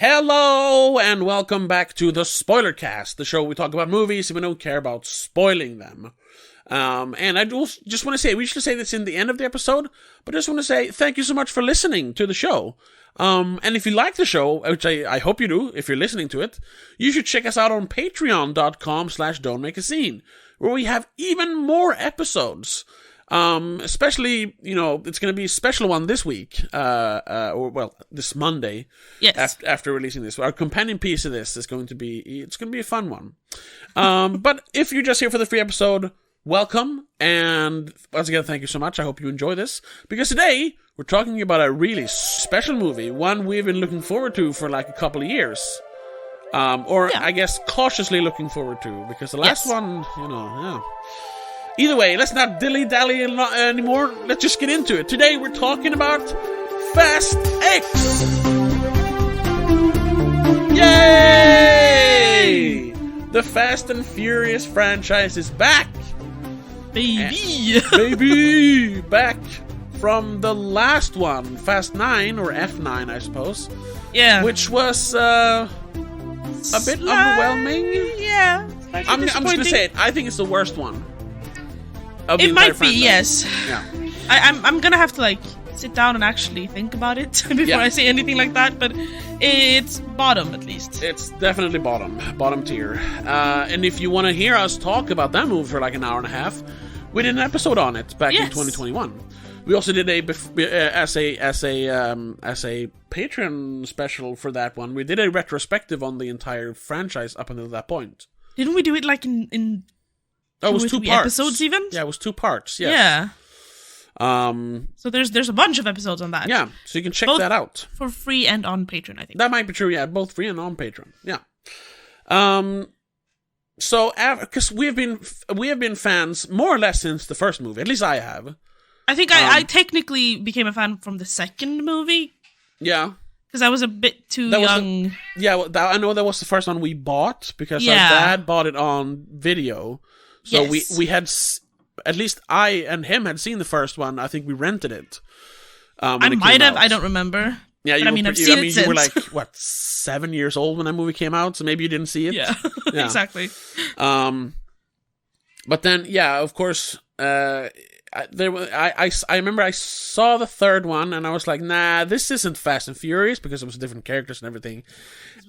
Hello, and welcome back to the Spoilercast, the show where we talk about movies and we don't care about spoiling them. And I just want to say, we usually say this in the end of the episode, but I just want to say thank you so much for listening to the show. And if you like the show, which I hope you do, if you're listening to it, you should check us out on patreon.com/don'tmakeascene, where we have even more episodes. Especially, it's going to be a special one this week, this Monday. Yes. After releasing this. Our companion piece of this is going to be a fun one. But if you're just here for the free episode, welcome. And once again, thank you so much. I hope you enjoy this. Because today, we're talking about a really special movie. One we've been looking forward to for like a couple of years. I guess cautiously looking forward to. Because the last one, Either way, let's not dilly-dally anymore. Let's just get into it. Today, we're talking about Fast X. Yay! The Fast and Furious franchise is back. Baby! Baby! Back from the last one, Fast 9, or F9, I suppose. Yeah. Which was a bit underwhelming. Yeah. I'm just going to say it. I think it's the worst one. It might be, yes. Yeah. I'm gonna have to sit down and actually think about it before I say anything like that, but it's bottom at least. It's definitely bottom tier. And if you want to hear us talk about that movie for like an hour and a half, we did an episode on it back in 2021. We also did as a Patreon special for that one. We did a retrospective on the entire franchise up until that point. Didn't we do it in it was 2 parts. Episodes even? Yeah, it was 2 parts. Yes. Yeah. So there's a bunch of episodes on that. Yeah, so you can check both that out for free and on Patreon, I think. That might be true. Yeah, both free and on Patreon. Yeah. So because we have been fans more or less since the first movie. At least I have. I think I technically became a fan from the second movie. Yeah. Because I was a bit too young. I know that was the first one we bought because our dad bought it on video. So we had, at least I and him had seen the first one. I think we rented it. I might have, I don't remember. Yeah, I've seen it since. You were like, 7 years old when that movie came out, so maybe you didn't see it. Yeah. Exactly. But then, of course, I remember I saw the third one, and I was like, nah, this isn't Fast and Furious, because it was different characters and everything.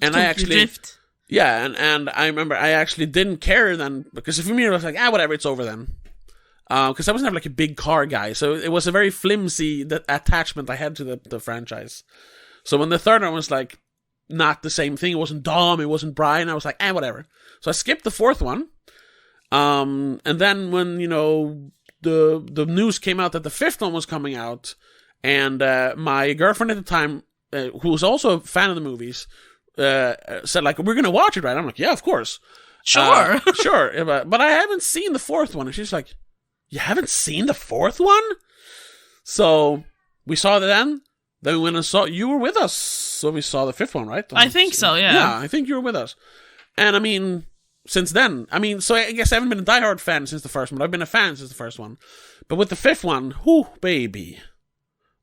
And I actually... Drift. Yeah, and I remember I actually didn't care then, because for me it was like, whatever, it's over then. Because I was never like a big car guy, so it was a very flimsy attachment I had to the franchise. So when the third one was like, not the same thing, it wasn't Dom, it wasn't Brian, I was like, whatever. So I skipped the fourth one. And then when, the news came out that the fifth one was coming out, and my girlfriend at the time, who was also a fan of the movies, said like, we're gonna watch it, right? I'm like, yeah, of course, sure. Sure, but I haven't seen the fourth one. And she's like, you haven't seen the fourth one? So we saw that then we went and saw, you were with us, so we saw the fifth one, right? I think so, yeah, I think you were with us. And I mean, since then, so I guess I haven't been a diehard fan since the first one, but I've been a fan since the first one. But with the fifth one, whoo, baby,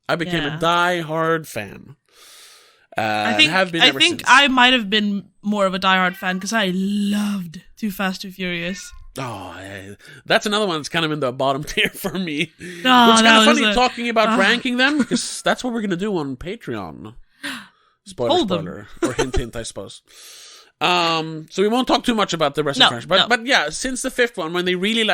I became a diehard fan. I think I might have been more of a diehard fan because I loved Too Fast, Too Furious. Oh, that's another one that's kind of in the bottom tier for me. Oh, it's kind of funny talking about ranking them, because that's what we're going to do on Patreon. Spoiler. Or hint, I suppose. So we won't talk too much about the rest of the franchise. But yeah, since the fifth one, when they really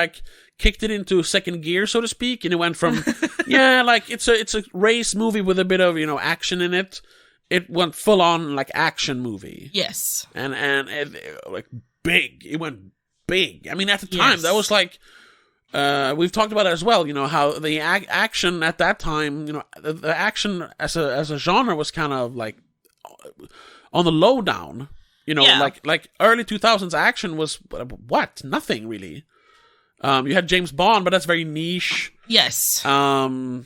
kicked it into second gear, so to speak, and it went from, it's a race movie with a bit of, action in it. It went full on action movie. Yes. And it, big. It went big. I mean, at the time, that was we've talked about it as well, how the action at that time, the action as a genre was kind of on the low down. Like early 2000s action was nothing really. You had James Bond, but that's very niche. Yes. And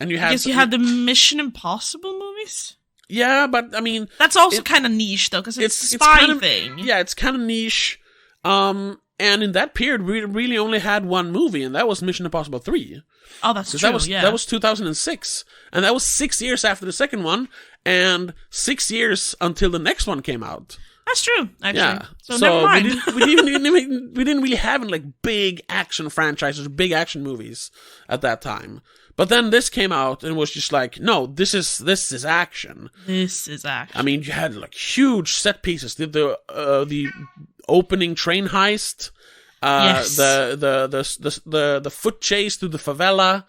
you had you had the Mission Impossible movies. Yeah, but I mean, that's also kind of niche though, because it's a spy thing. Yeah, it's kind of niche. And in that period, we really only had one movie, and that was Mission Impossible 3. Oh, that's true. That was 2006, and that was 6 years after the second one, and 6 years until the next one came out. That's true, actually. Yeah. So never mind. We didn't really have like big action franchises, big action movies at that time. But then this came out and was just like, no, this is action. This is action. I mean, you had like huge set pieces. The opening train heist, Yes. the foot chase through the favela.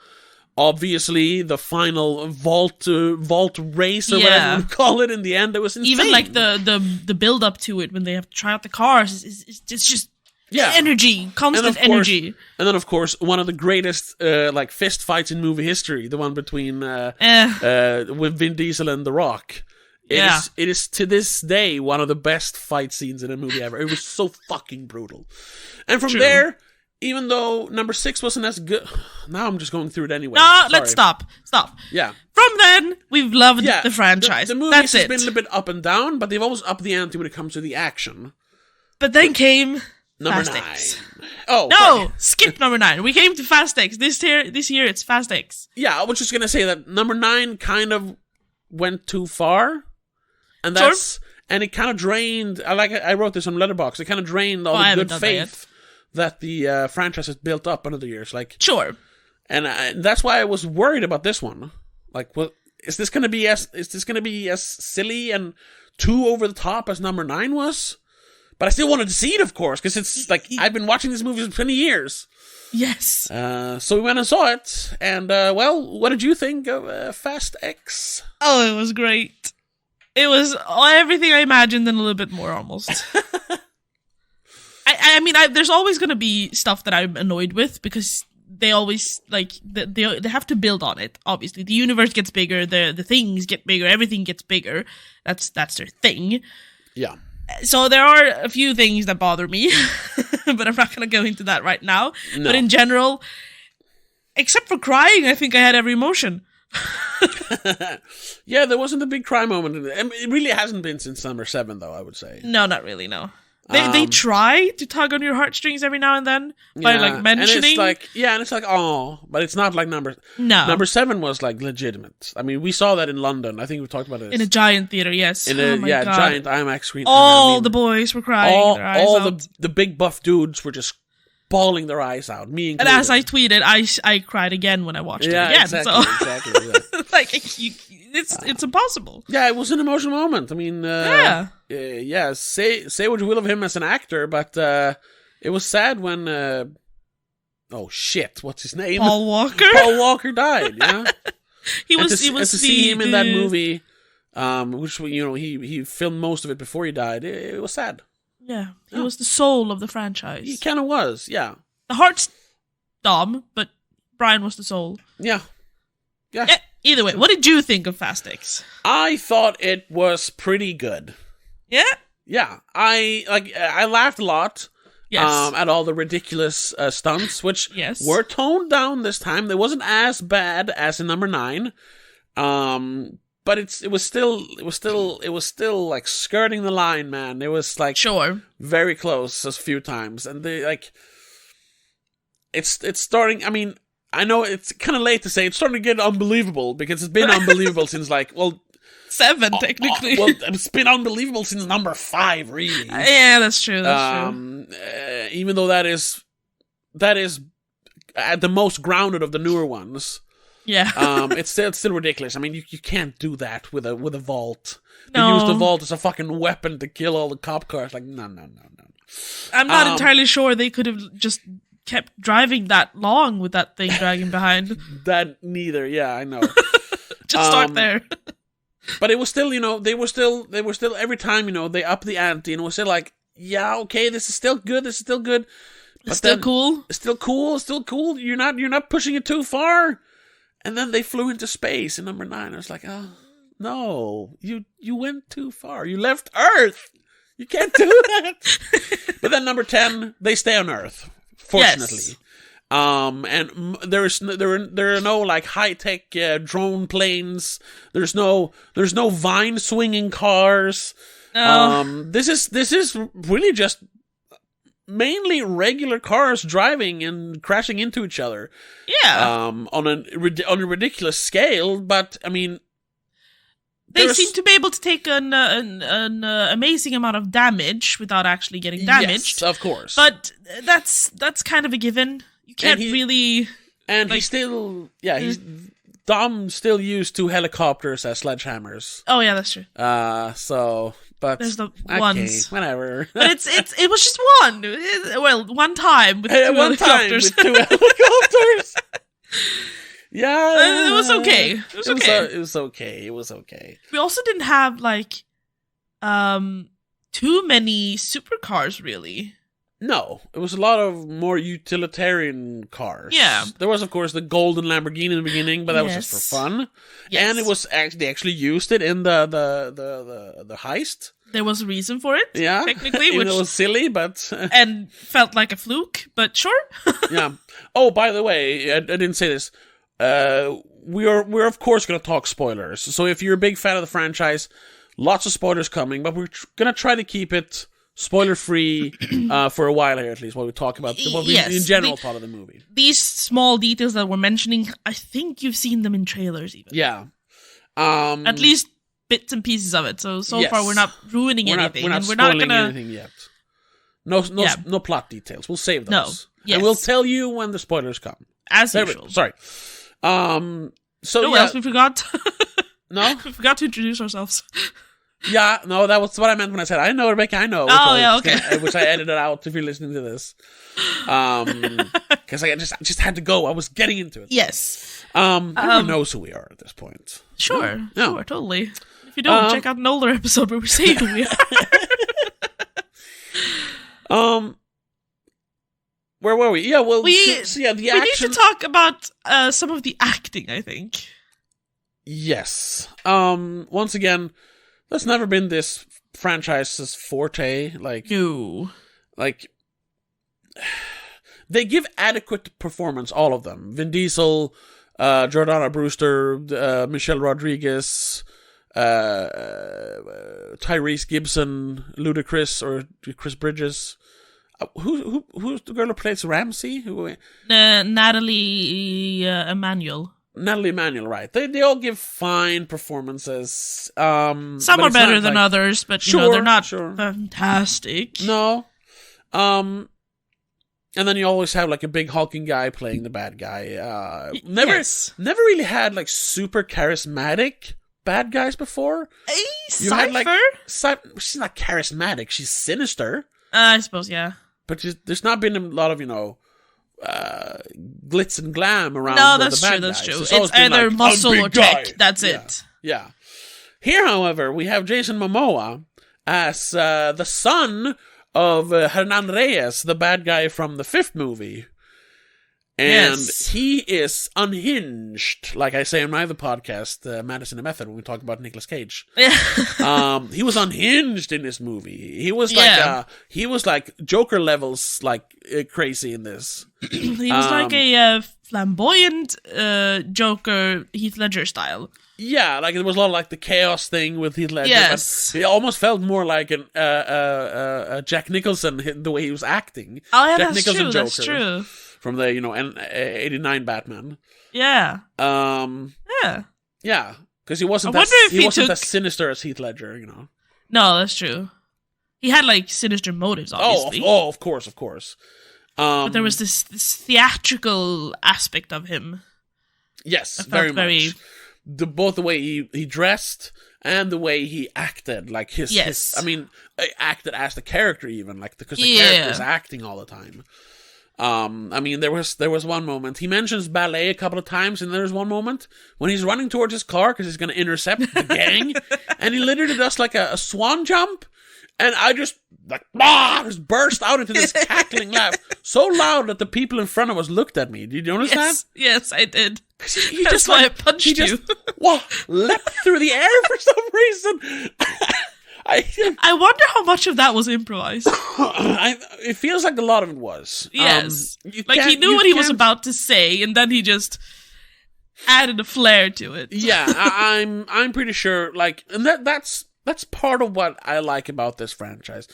Obviously, the final vault race or whatever you would call it in the end, it was insane. Even like the build up to it when they have to try out the cars, it's just energy, constant energy. And then of course one of the greatest like fist fights in movie history, the one between with Vin Diesel and The Rock. It is to this day one of the best fight scenes in a movie ever. It was so fucking brutal. And from there, even though number 6 wasn't as good, now I'm just going through it anyway. No, let's stop. Yeah. From then, we've loved the franchise. The movies has been a little bit up and down, but they've always upped the ante when it comes to the action. But then came number Fast 9. X. Oh, no, sorry. skip number 9. We came to Fast X. This year it's Fast X. Yeah, I was just gonna say that number 9 kind of went too far, and and it kind of drained. I wrote this on Letterboxd. It kind of drained all the good faith that the franchise has built up over the years. Like, sure, and that's why I was worried about this one. Like, well, is this gonna be as silly and too over the top as number 9 was? But I still wanted to see it, of course, because it's like I've been watching these movies for 20 years. Yes. So we went and saw it, and well, what did you think of Fast X? Oh, it was great. It was everything I imagined and a little bit more, almost. I mean, there's always going to be stuff that I'm annoyed with, because they always, like, they have to build on it, obviously. The universe gets bigger, the things get bigger, everything gets bigger. That's their thing. Yeah. So there are a few things that bother me, but I'm not going to go into that right now. No. But in general, except for crying, I think I had every emotion. Yeah, there wasn't a big cry moment. It really hasn't been since number 7, though, I would say. No, not really, no. They try to tug on your heartstrings every now and then by like mentioning. And it's like, oh, but it's not like number 7 was like legitimate. I mean, we saw that in London. I think we talked about it in a giant theater. Yes, in a giant IMAX screen. All the boys were crying. All the big buff dudes were just bawling their eyes out. Me included. And as I tweeted, I cried again when I watched it again. Exactly, so exactly. like it's impossible. Yeah, it was an emotional moment. I mean, say what you will of him as an actor, but it was sad when oh shit, what's his name? Paul Walker. Paul Walker died. Yeah, he was to see him in that movie, which he filmed most of it before he died. It was sad. Yeah, he was the soul of the franchise. He kind of was. Yeah, the heart's Dom, but Brian was the soul. Yeah. Either way, what did you think of Fast X? I thought it was pretty good. Yeah? Yeah. I laughed a lot. Yes. At all the ridiculous stunts, which were toned down this time. They wasn't as bad as in number 9. But it was still like skirting the line, man. It was like very close a few times. And they like it's starting, I mean, I know it's kind of late to say it's starting to get unbelievable, because it's been unbelievable since 7 technically. Well, it's been unbelievable since number 5, really. Yeah, that's true. True. Even though that is the most grounded of the newer ones. Yeah. It's still ridiculous. I mean, you can't do that with a vault. No. They use the vault as a fucking weapon to kill all the cop cars. Like, no. I'm not entirely sure they could have just kept driving that long with that thing dragging behind. That neither. Yeah, I know. Just start there. But it was still, they were still every time, they up the ante, and it was still like, yeah, okay, this is still good. But it's still cool. It's still cool. You're not pushing it too far. And then they flew into space in number 9. I was like, oh, no, you went too far. You left Earth. You can't do that. But then number 10, they stay on Earth, fortunately. Yes. And there are no like high-tech drone planes. There's no vine swinging cars. No. This is really just mainly regular cars driving and crashing into each other. Yeah. On a ridiculous scale, but I mean, they seem to be able to take an amazing amount of damage without actually getting damaged. Yes, of course. But that's kind of a given. You can't really. And he's still, Dom still used 2 helicopters as sledgehammers. Oh yeah, that's true. But there's the okay, ones, whatever. But it was just one. One time with 2 helicopters. With 2 helicopters. Yeah, it was okay. It was okay. It was okay. We also didn't have too many supercars, really. No, it was a lot of more utilitarian cars. Yeah. There was, of course, the golden Lamborghini in the beginning, but that was just for fun. Yes. And it was they actually used it in the heist. There was a reason for it. Yeah, technically, which it was silly, but and felt like a fluke. But sure. Yeah. Oh, by the way, I didn't say this. We're of course going to talk spoilers. So if you're a big fan of the franchise, lots of spoilers coming, but we're going to try to keep it spoiler-free for a while here, at least, while we talk about in general part of the movie. These small details that we're mentioning, I think you've seen them in trailers, even. Yeah. At least bits and pieces of it. So yes. far, we're not ruining anything. We're not spoiling anything yet. No plot details. We'll save those. No. Yes. And we'll tell you when the spoilers come. As usual. Sorry. So what else we forgot? No? We forgot to introduce ourselves. Yeah, no, that was what I meant when I said, I know, Rebecca, I know. Which I edited out if you're listening to this. Because I just had to go. I was getting into it. Yes. Everyone knows who we are at this point. Sure, totally. If you don't, check out an older episode where we say who we are. Where were we? Yeah, well, we need to talk about some of the acting, I think. Yes. Once again, that's never been this franchise's forte. No. They give adequate performance, all of them. Vin Diesel, Jordana Brewster, Michelle Rodriguez, Tyrese Gibson, Ludacris, or Chris Bridges. Who's the girl who plays Ramsey? Nathalie Emmanuel. Nathalie Emmanuel, right. They all give fine performances. Some are better than others, but they're not fantastic. No. And then you always have a big hulking guy playing the bad guy. Never really had super charismatic bad guys before. Cypher? She's not charismatic, she's sinister. I suppose, yeah. But there's not been a lot of, glitz and glam around. No, that's true. It's either muscle or tech. That's it. Yeah. Here, however, we have Jason Momoa as the son of Hernan Reyes, the bad guy from the 5th movie. And he is unhinged, like I say in my other podcast, Madison and Method, when we talk about Nicolas Cage. He was unhinged in this movie. He was he was Joker levels crazy in this. He was like a flamboyant Joker, Heath Ledger style. Yeah, it was a lot of the chaos thing with Heath Ledger. Yes. But it almost felt more like a Jack Nicholson, the way he was acting. Oh yeah, Jack that's Nicholson true. Joker. That's true. From the 89 Batman. Yeah. Yeah, because he wasn't as sinister as Heath Ledger, No, that's true. He had sinister motives, obviously. Oh, of course. But there was this theatrical aspect of him. Yes, very much. Both the way he dressed and the way he acted, his acted as the character even, because the character is acting all the time. There was one moment, he mentions ballet a couple of times, and there's one moment when he's running towards his car because he's going to intercept the gang, and he literally does a swan jump, and I just burst out into this cackling laugh, so loud that the people in front of us looked at me. Did you notice that? Yes, I did. That's why I punched you. Leapt through the air for some reason. I wonder how much of that was improvised. It feels like a lot of it was. Yes. He knew what he was about to say, and then he just added a flair to it. Yeah, I'm pretty sure, and that's part of what I like about this franchise.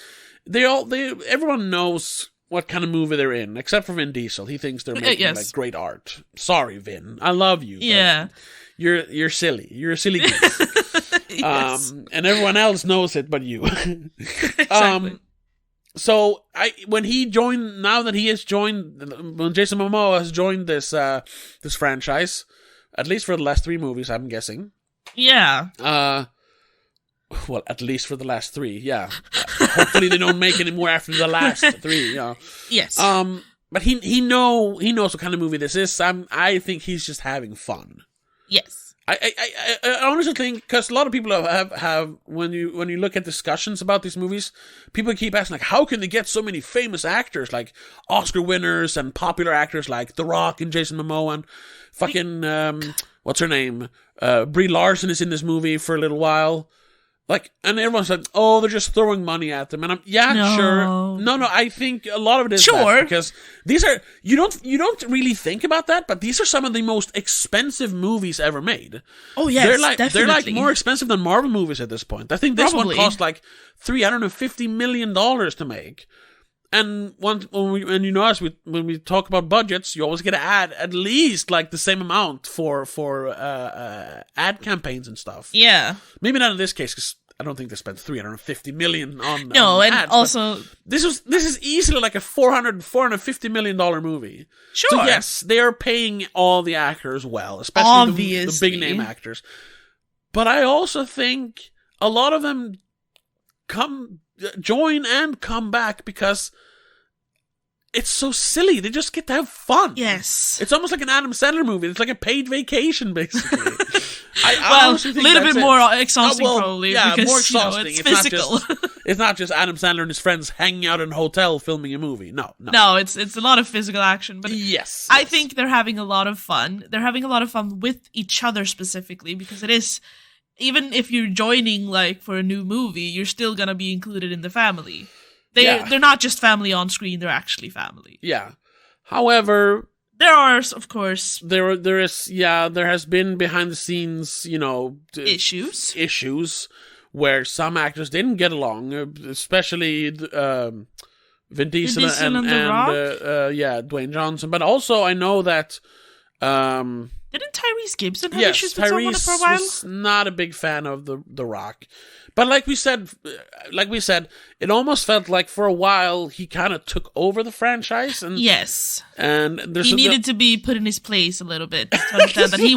Everyone knows what kind of movie they're in, except for Vin Diesel. He thinks they're making like great art. Sorry, Vin. I love you. Yeah. You're silly. You're a silly goose. Yes. And everyone else knows it but you. Exactly. So when Jason Momoa has joined this this franchise, at least for the last 3 movies, I'm guessing. Yeah. Well, at least for the last 3, yeah. Hopefully they don't make any more after the last 3, you know. Yes. But he knows what kind of movie this is. I think he's just having fun. Yes. I honestly think, because a lot of people have when you look at discussions about these movies, people keep asking like, how can they get so many famous actors, like Oscar winners and popular actors like The Rock and Jason Momoa and fucking what's her name, Brie Larson is in this movie for a little while. Like, and everyone's like, oh, they're just throwing money at them. And I'm, sure. No, I think a lot of it is that, because these are, you don't really think about that, but these are some of the most expensive movies ever made. Oh, yes, definitely. They're like more expensive than Marvel movies at this point. I think this one cost like $350 million to make. And when we talk about budgets, you always get to add at least like the same amount for ad campaigns and stuff. Yeah. Maybe not in this case, because I don't think they spent $350 million on and ads, also this is easily like a $450 million movie. Sure. So yes, they are paying all the actors well, especially the big name actors. But I also think a lot of them join and come back because it's so silly. They just get to have fun. Yes. It's almost like an Adam Sandler movie. It's like a paid vacation, basically. A little bit more exhausting, probably. Yeah, because, more exhausting. It's physical. It's not just Adam Sandler and his friends hanging out in a hotel filming a movie. No. No, it's a lot of physical action. But yes. I think they're having a lot of fun. They're having a lot of fun with each other specifically, because it is, even if you're joining like for a new movie, you're still gonna be included in the family. They're not just family on screen; they're actually family. Yeah. However, there are, of course, there has been behind the scenes, issues where some actors didn't get along, especially Vin Diesel and The Rock? Dwayne Johnson. But also, I know that. Didn't Tyrese Gibson have issues with someone for a while? Was not a big fan of the Rock, but like we said, it almost felt like for a while he kind of took over the franchise, and he needed to be put in his place a little bit to understand that he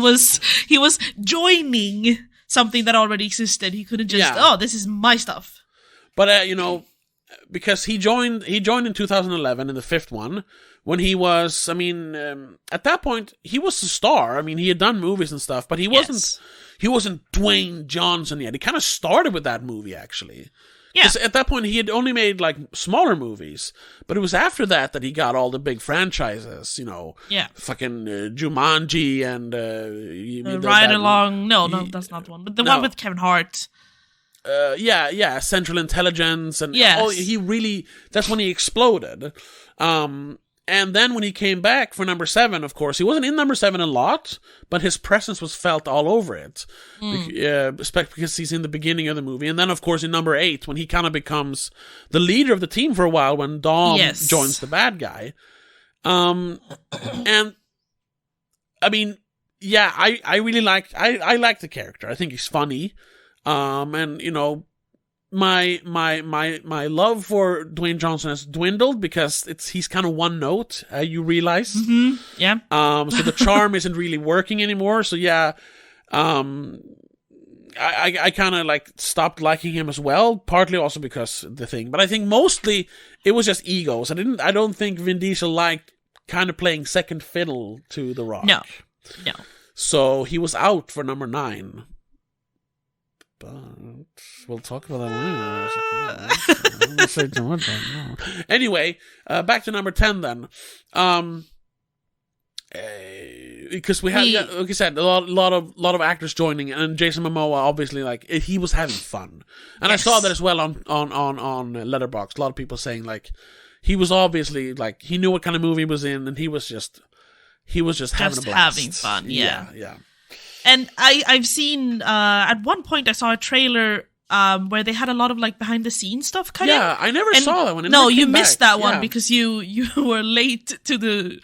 was joining something that already existed. He couldn't just this is my stuff. But because he joined in 2011 in the 5th one. When he was, at that point, he was a star. He had done movies and stuff, but he wasn't Dwayne Johnson yet. He kind of started with that movie, actually. Yeah. At that point, he had only made, like, smaller movies. But it was after that he got all the big franchises, fucking Jumanji and... Ride Along... No, that's not the one. But the one with Kevin Hart. Central Intelligence. And that's when he exploded. And then when he came back for number 7, of course, he wasn't in number 7 a lot, but his presence was felt all over it. Because he's in the beginning of the movie. And then, of course, in number 8, when he kind of becomes the leader of the team for a while, when Dom joins the bad guy. I really like the character. I think he's funny. My love for Dwayne Johnson has dwindled because he's kind of one note. You realize, yeah. So the charm isn't really working anymore. So yeah, I kind of like stopped liking him as well. Partly also because the thing, but I think mostly it was just egos. I don't think Vin Diesel liked kind of playing second fiddle to The Rock. No. So he was out for number 9. But we'll talk about that later. Anyway, back to number 10 then. Because we had, like I said, a lot of actors joining, and Jason Momoa obviously, like, he was having fun, and I saw that as well on Letterboxd. A lot of people saying like he was obviously like he knew what kind of movie he was in, and he was just having a blast. Having fun, yeah. Yeah. And I've seen, at one point I saw a trailer where they had a lot of like behind the scenes stuff cut in. Yeah, I never saw that one. No, you missed that Yeah. one because you were late to the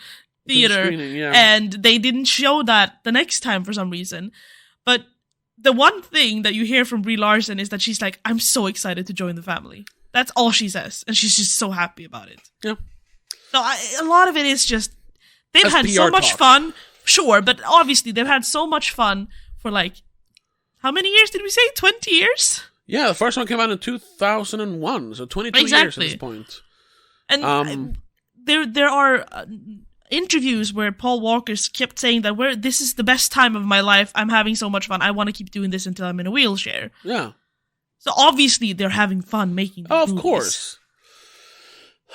theater, screening, yeah. and they didn't show that the next time for some reason. But the one thing that you hear from Brie Larson is that she's like, "I'm so excited to join the family." That's all she says, and she's just so happy about it. Yeah. So a lot of it is just they've That's had PR so much talk. fun, sure, but obviously they've had so much fun for like how many years did we say? 20 years? Yeah, the first one came out in 2001, so 22 years at this point. And there are interviews where Paul Walker kept saying that this is the best time of my life. I'm having so much fun. I want to keep doing this until I'm in a wheelchair. Yeah. So obviously they're having fun making these Of movies. course.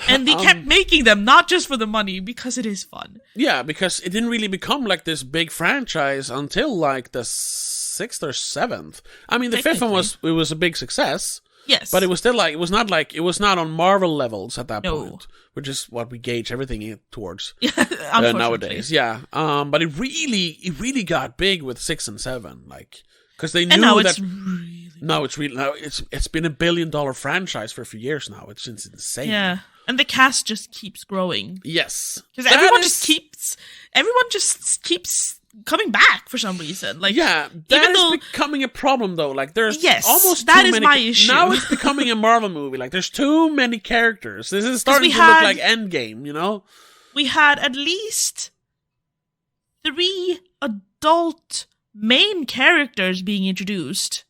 And they kept making them, not just for the money, because it is fun. Yeah, because it didn't really become like this big franchise until like the 6th or 7th. I mean, the 5th one was a big success. Yes. But it was still like, it was not on Marvel levels at that No. point, which is what we gauge everything towards Unfortunately. nowadays. Yeah. But it really got big with 6 and 7, like, because they knew and now that. it's been $1 billion franchise for a few years now. It's insane. yeah. And the cast just keeps growing. Yes. Because everyone just keeps coming back for some reason. Like, yeah, that is becoming a problem though. Like, there's almost that too is many my issue. Now it's becoming a Marvel movie. Like, there's too many characters. This is starting to look like Endgame, you know? We had at least 3 adult main characters being introduced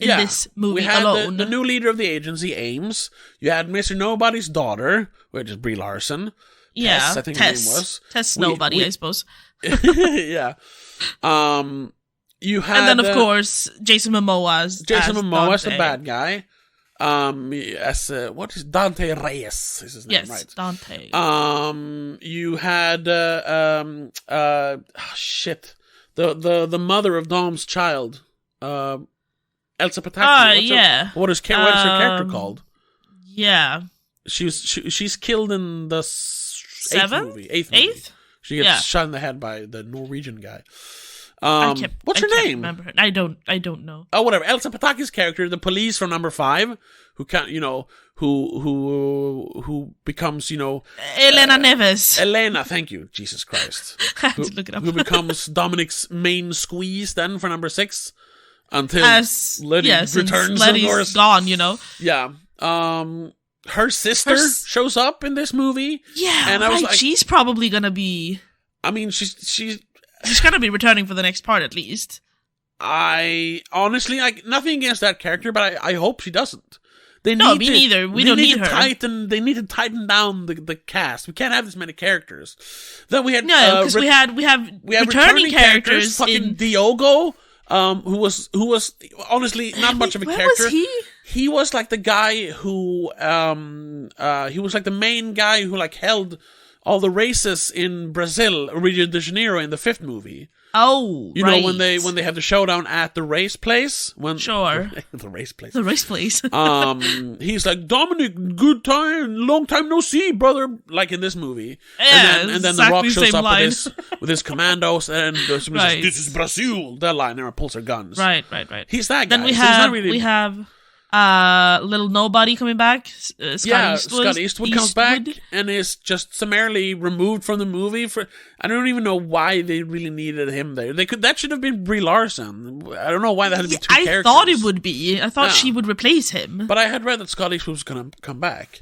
in this movie we had alone. The new leader of the agency, Ames. You had Mr. Nobody's daughter, which is Brie Larson. Yeah, Tess, I think her name was. Tess Nobody, I suppose. Yeah. You had, and then of course Jason Momoa as the bad guy. As what is Dante Reyes is his name, yes, right? Dante. You had the mother of Dom's child, Elsa Pataki. What is her character called? Yeah, she's killed in the 8th movie. She gets shot in the head by the Norwegian guy. What's her name? Remember her. I don't know. Oh, whatever. Elsa Pataki's character, the police from number 5, who can't, who becomes, Elena Neves. Elena, thank you, Jesus Christ. I had to look it up. Who becomes Dominic's main squeeze then for number 6 until Letty returns. Letty's gone, Yeah. Her sister shows up in this movie. Yeah, and I was like, she's probably gonna be. I mean, she's gonna be returning for the next part at least. I honestly, like, nothing against that character, but I hope she doesn't. Me neither. We don't need her. They need to tighten down the cast. We can't have this many characters. Then we had because we have returning characters. Fucking Diogo, who was honestly not much of a character. Was he? He was like the guy who he was like the main guy who like held all the races in Brazil, Rio de Janeiro, in the 5th movie. Oh, you know when they have the showdown at the race place. The race place. The race place. He's like, Dominic, good time, long time no see, brother. Like in this movie, yeah, and then the Rock shows up with his commandos, and somebody says, "This is Brazil." That line, and pulls her guns. Right. He's that guy. Then we have little nobody coming back. Scott Eastwood comes back and is just summarily removed from the movie. I don't even know why they really needed him there. That should have been Brie Larson. I don't know why that had to be two characters. I thought it would be. I thought she would replace him. But I had read that Scott Eastwood was going to come back.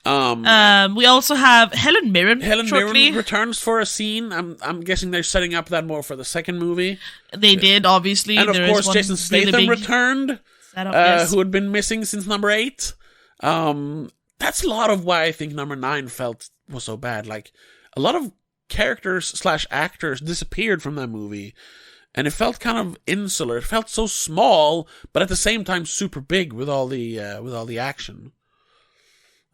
We also have Helen Mirren. Mirren returns for a scene. I'm guessing they're setting up that more for the second movie. They did, obviously. And of course, Jason Statham returned. Who had been missing since number 8. That's a lot of why I think number 9 was so bad. Like, a lot of characters / actors disappeared from that movie, and it felt kind of insular. It felt so small, but at the same time super big with all the action.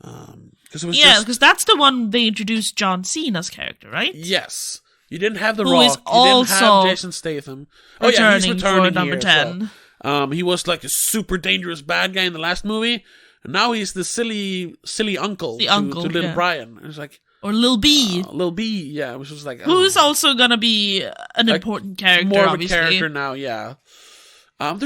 Because that's the one they introduced John Cena's character, right? Yes, you didn't have The Who Rock. Is also you didn't have Jason Statham. He's returning for number 10. Well. He was like a super dangerous bad guy in the last movie, and now he's the silly uncle to little Brian. It's like, or Lil B. Lil B, yeah, which was like, who's also gonna be an important character, more of obviously. a character now, yeah. And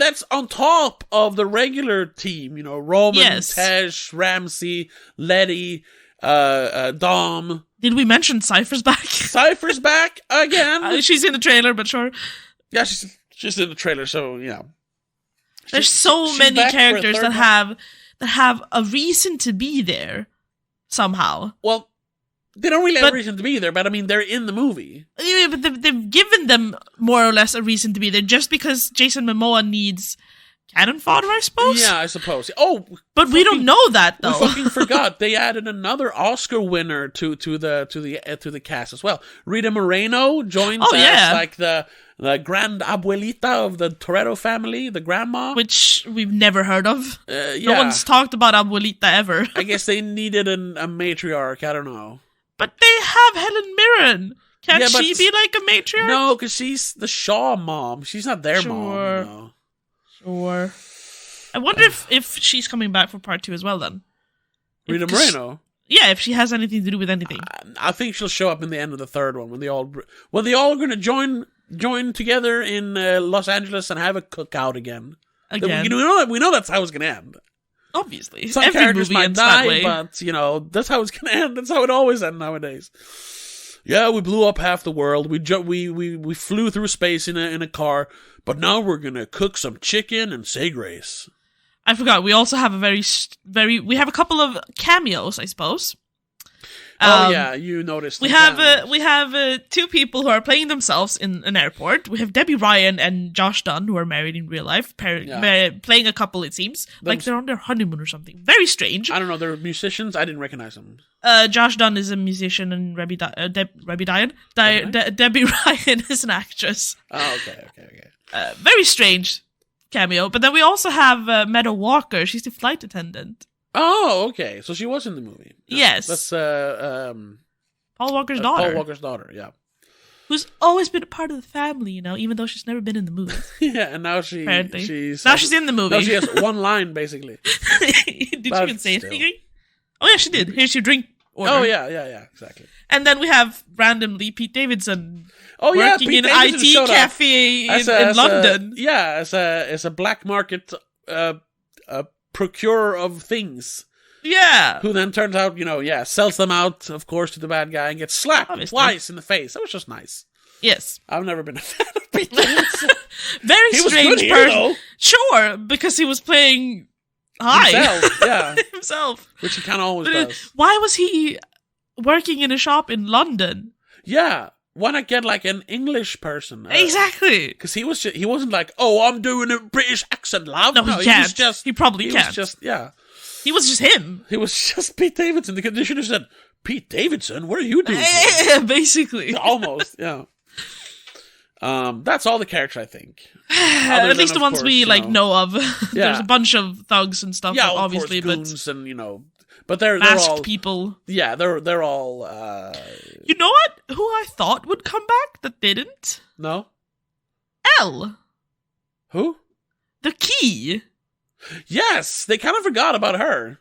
that's on top of the regular team, Roman, Yes. Tesh, Ramsey, Letty, Dom. Did we mention Cypher's back? Cypher's back again. She's in the trailer, but sure. Yeah, she's in the trailer, so There's so she's many back for a characters third that have a reason to be there somehow. Well, they don't really have a reason to be there, but I mean, they're in the movie. Yeah, but they've given them more or less a reason to be there just because Jason Momoa needs cannon fodder, I suppose. Yeah, I suppose. Oh, but we don't know that though. We fucking forgot they added another Oscar winner to the cast as well. Rita Moreno joins as like the grand abuelita of the Toretto family, the grandma, which we've never heard of. Yeah. No one's talked about abuelita ever. I guess they needed a matriarch. I don't know. But they have Helen Mirren. Can't she be like a matriarch? No, because she's the Shaw mom. She's not their mom. No. Sure. I wonder if she's coming back for part 2 as well then. Rita Moreno? Yeah, if she has anything to do with anything. I think she'll show up in the end of the third one when they all are going to join together in Los Angeles and have a cookout again. We know that's how it's going to end. Obviously. Some characters might die, but, that's how it's going to end. That's how it always ends nowadays. Yeah, we blew up half the world. We flew through space in a car, but now we're going to cook some chicken and say grace. I forgot. We also have we have a couple of cameos, I suppose. You noticed. We have 2 people who are playing themselves in an airport. We have Debbie Ryan and Josh Dunn, who are married in real life, playing a couple. It seems like they're on their honeymoon or something. Very strange. I don't know. They're musicians. I didn't recognize them. Josh Dunn is a musician, and Debbie Ryan is an actress. Oh, okay. Very strange cameo. But then we also have Meadow Walker. She's the flight attendant. Oh, okay. So she was in the movie. Yes. That's Paul Walker's daughter. Paul Walker's daughter, yeah. Who's always been a part of the family, even though she's never been in the movie. Yeah, and now she's in the movie. Now she has one line, basically. Did she even say anything? Oh, yeah, she did. Here's your drink order. Oh, yeah, exactly. And then we have randomly Pete Davidson working in an IT cafe in London. As a black market procurer of things. Yeah. Who then turns out, sells them out, of course, to the bad guy and gets slapped twice in the face. That was just nice. Yes. I've never been a fan of Pete Davidson. Very he strange was good person. Here, though. Sure, because he was playing himself. Yeah. Himself. Which he kind of always does. Why was he working in a shop in London? Yeah. Why not get like an English person? Exactly. Because he wasn't like, oh, I'm doing a British accent, love. No, he can't. He probably can't. He was just him. He was just Pete Davidson. They should have said, Pete Davidson? What are you doing? Yeah, basically. Almost, yeah. That's all the characters, I think. At least the ones we know of. Yeah. There's a bunch of thugs and stuff, obviously, of course, goons and but they're masked all people. Yeah, they're all. You know what? Who I thought would come back that didn't? No. Elle. Who? The Key. Yes, they kind of forgot about her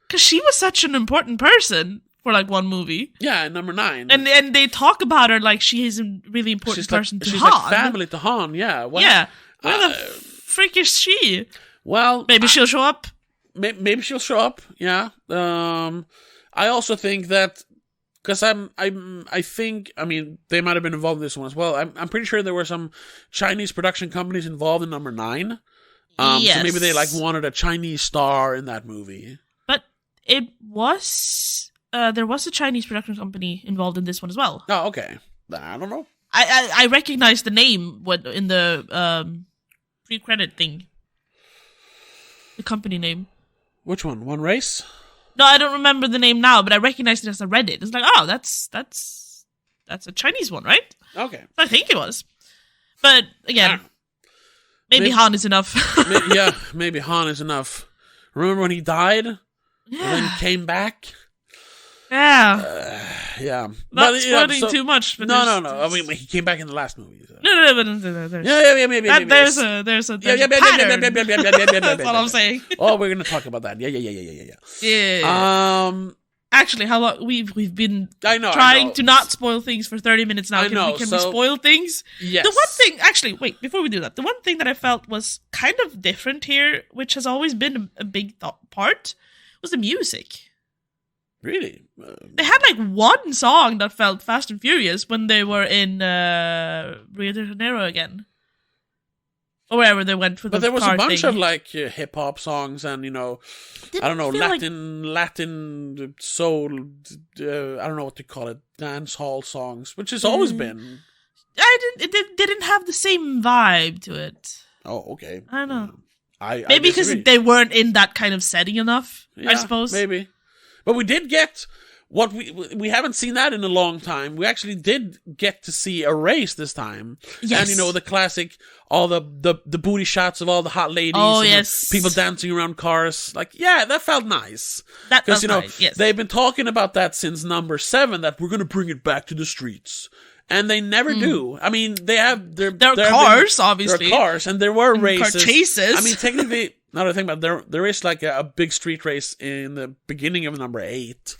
because she was such an important person for like one movie. Yeah, number 9. And they talk about her like she is a really important person to Han. She's like family to Han. Yeah. Where the freak is she? Well, maybe she'll show up. Maybe she'll show up. Yeah. I also think that because I think they might have been involved in this one as well. I'm pretty sure there were some Chinese production companies involved in number 9. Yes. So maybe they wanted a Chinese star in that movie. But it was there was a Chinese production company involved in this one as well. Oh, okay. I don't know. I recognize the name in the pre-credit thing. The company name. Which one? One Race? No, I don't remember the name now, but I recognized it as I read it. It's like, oh, that's a Chinese one, right? Okay. I think it was. But again, maybe Han is enough. Maybe Han is enough. Remember when he died? Yeah. And then came back? Yeah. Yeah. Not spoiling too much. But no. I mean, he came back in the last movie. So. No, but maybe. There's a pattern. That's what I'm saying. Oh, we're going to talk about that. Yeah. Yeah. Actually, how long we've been trying to not spoil things for 30 minutes now. Can we spoil things? Yes. The one thing, actually, wait, before we do that, the one thing that I felt was kind of different here, which has always been a big part, was the music. Really? They had like one song that felt Fast and Furious when they were in Rio de Janeiro again. Or wherever they went for the car. But there was a bunch thing. of like hip hop songs and I don't know, Latin soul. I don't know what to call it, dance hall songs, which has always been. It didn't have the same vibe to it. Oh, okay. I don't know. Maybe because they weren't in that kind of setting enough. Yeah, I suppose maybe. But we did get what we haven't seen that in a long time. We actually did get to see a race this time. Yes. And the classic, all the booty shots of all the hot ladies. Oh, and yes. People dancing around cars. Like, yeah, that felt nice. That felt nice, yes. They've been talking about that since number 7, that we're going to bring it back to the streets. And they never do. I mean, they have their cars, obviously. There are cars, and there were races. Car chases. I mean, technically, now that I think about it, there is like a big street race in the beginning of number 8.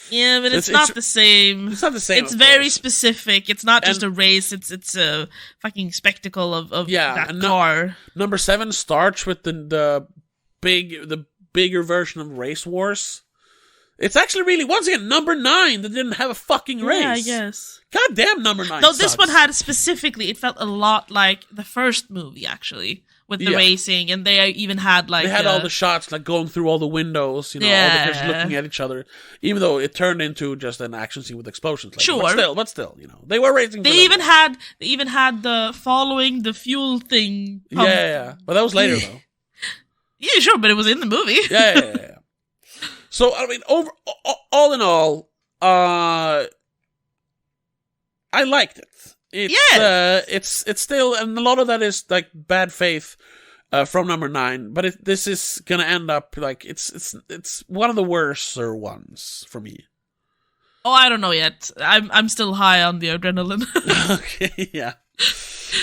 Yeah, but it's not the same. It's not the same. It's very specific. It's not just a race. It's a fucking spectacle of that car. Number 7 starts with the bigger version of Race Wars. It's actually really, once again, number 9 that didn't have a fucking race. Yeah, I guess. God damn, number 9 Though sucks. this one had specifically, it felt a lot like the first movie, actually, with the racing, and they even had like... They had all the shots, like, going through all the windows, all the cars looking at each other, even though it turned into just an action scene with explosions. Like, sure. But still, they were racing. They even had the following the fuel thing. Yeah. But that was later, though. Yeah, sure, but it was in the movie. Yeah. So, I mean, all in all, I liked it. It's still, and a lot of that is like bad faith from number 9, but this is gonna end up like it's one of the worser ones for me. Oh, I don't know yet. I'm still high on the adrenaline. Okay, yeah,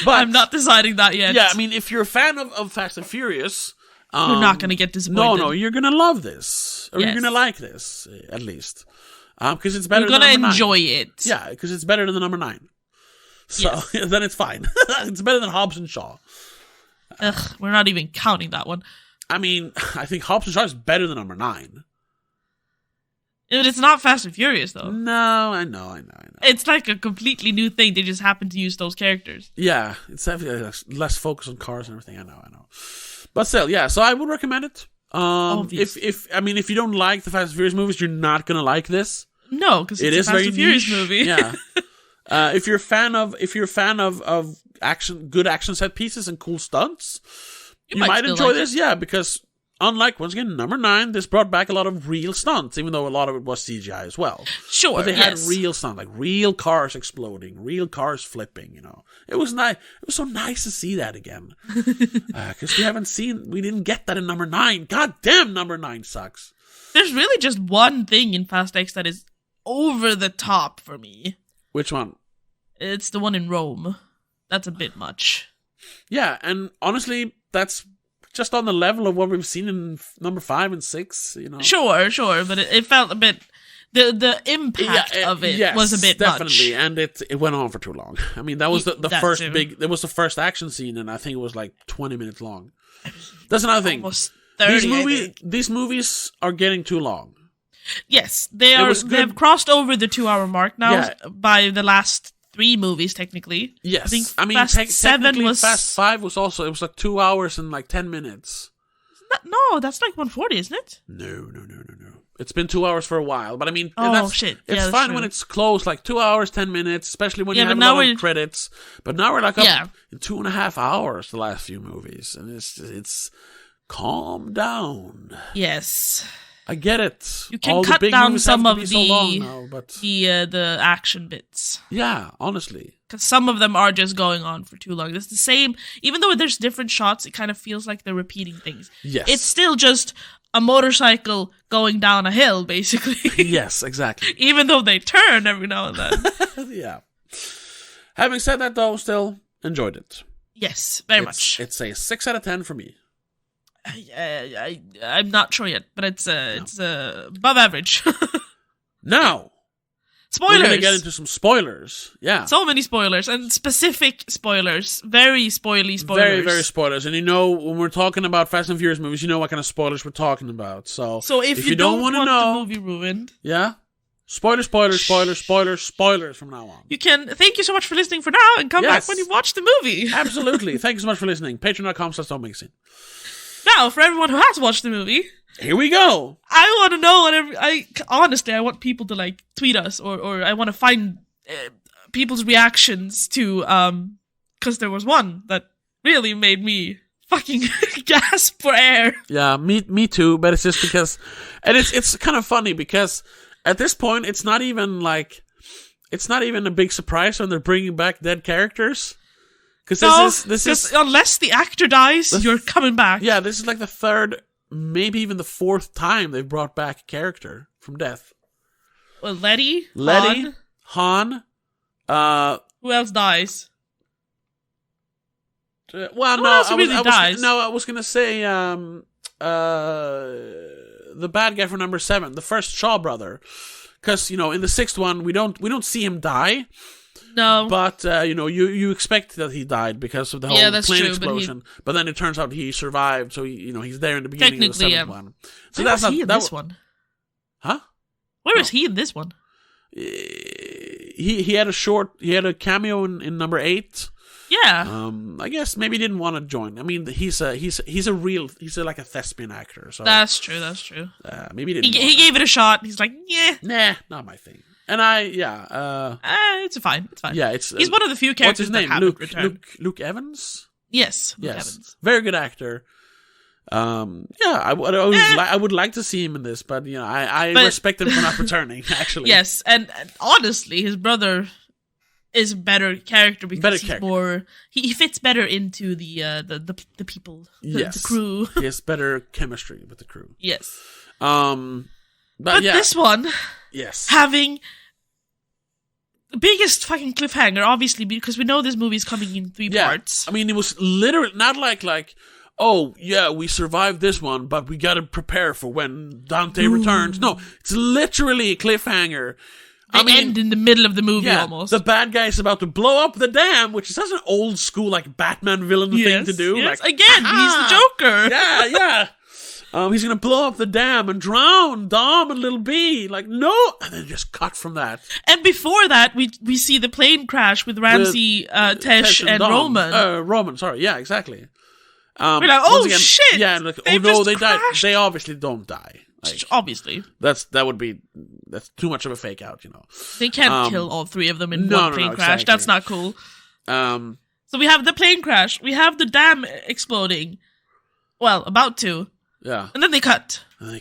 but I'm not deciding that yet. Yeah, I mean, if you're a fan of Fast and Furious. You're not going to get disappointed. No, you're going to love this. Or you're going to like this, at least. Because it's better than number 9. You're going to enjoy it. Yeah, because it's better than the number 9. So, then it's fine. It's better than Hobbs and Shaw. Ugh, we're not even counting that one. I mean, I think Hobbs and Shaw is better than number 9. But it's not Fast and Furious, though. No, I know. It's like a completely new thing. They just happen to use those characters. Yeah, it's definitely less focus on cars and everything. I know. But still, yeah, so I would recommend it. If you don't like the Fast and Furious movies, you're not gonna like this. No, because it's a Fast and Furious movie. Yeah. If you're a fan of action, good action set pieces and cool stunts, you might enjoy this. Yeah, because unlike, once again, number 9, this brought back a lot of real stunts, even though a lot of it was CGI as well. Sure, but they had real stunts, like real cars exploding, real cars flipping. It was nice. It was so nice to see that again, because we didn't get that in number 9. God damn, number 9 sucks. There's really just one thing in Fast X that is over the top for me. Which one? It's the one in Rome. That's a bit much. Yeah, and honestly, that's just on the level of what we've seen in number 5 and 6, Sure, but it felt a bit... The impact of it was a bit definitely, much. And it went on for too long. I mean, that was the first big... It was the first action scene, and I think it was like 20 minutes long. That's another thing. Almost 30, these movies are getting too long. Yes, they have crossed over the 2-hour mark now by the last 3 movies, technically. Yes. I mean, Fast 7 was... Fast 5 was also... It was like 2 hours and like 10 minutes. No, that's like 140, isn't it? No. It's been 2 hours for a while, but I mean... Shit. It's fine when it's close, like 2 hours, 10 minutes, especially when you have a lot of credits. But now we're like up in 2.5 hours, the last few movies. And it's calm down. Yes. I get it. You can cut down some of the action bits. Yeah, honestly. Because some of them are just going on for too long. It's the same. Even though there's different shots, it kind of feels like they're repeating things. Yes. It's still just a motorcycle going down a hill, basically. Yes, exactly. Even though they turn every now and then. Yeah. Having said that, though, still enjoyed it. Yes, very much. It's a 6 out of 10 for me. I'm not sure yet, but it's above average. Now, Spoilers! we're going to get into some spoilers. Yeah. So many spoilers, and specific spoilers. Very spoily spoilers. Very, very spoilers. And when we're talking about Fast and Furious movies, you know what kind of spoilers we're talking about. So if you don't want the movie ruined... Yeah? Spoilers from now on. You can... Thank you so much for listening for now, and come back when you watch the movie. Absolutely. Thank you so much for listening. Patreon.com/don'tmakescene. Now, for everyone who has watched the movie... Here we go. I want to know honestly, I want people to tweet us or I want to find people's reactions to because there was one that really made me fucking gasp for air. Yeah, me too, but it's just because and it's kind of funny because at this point it's not even a big surprise when they're bringing back dead characters. Because this is unless the actor dies, you're coming back. Yeah, this is like the third, maybe even the fourth time they've brought back a character from death. Well, Letty, Han. Who else dies? Well, Who else really dies? I was gonna say the bad guy from number 7, the first Shaw brother, because in the 6th one we don't see him die. No, but you expect that he died because of the whole plane explosion. But then it turns out he survived, so he's there in the beginning of the 7th one. So where was he in this one? Huh? Where was he in this one? He had a cameo in number 8. Yeah. I guess maybe he didn't want to join. I mean, he's like a thespian actor. So that's true. Maybe he he gave it a shot. He's like, nah, not my thing. And it's fine. Yeah, he's one of the few characters what's his name? that haven't returned. Luke Evans? Yes, Luke Evans. Very good actor. I would like to see him in this, but I respect him for not returning. Actually, yes, and honestly, his brother is a better character because he's more. He fits better into the people, the crew. He has better chemistry with the crew. Yes. But this one, yes, having the biggest fucking cliffhanger, obviously, because we know this movie is coming in 3 parts. I mean, it was literally not like, oh yeah, we survived this one, but we got to prepare for when Dante returns. No, it's literally a cliffhanger. They end in the middle of the movie almost. The bad guy is about to blow up the dam, which is such an old school Batman villain thing to do. Yes, again, he's the Joker. Yeah. He's gonna blow up the dam and drown Dom and Little B. No, and then just cut from that. And before that, we see the plane crash with Ramsey, Tesh, and Roman. Roman, sorry, yeah, exactly. We're like, oh again, shit! Yeah, oh no, they died. They obviously don't die. Obviously, that's too much of a fake out. They can't kill all 3 of them in one plane crash. Exactly. That's not cool. So we have the plane crash. We have the dam exploding. Well, about to. Yeah. And then they cut. And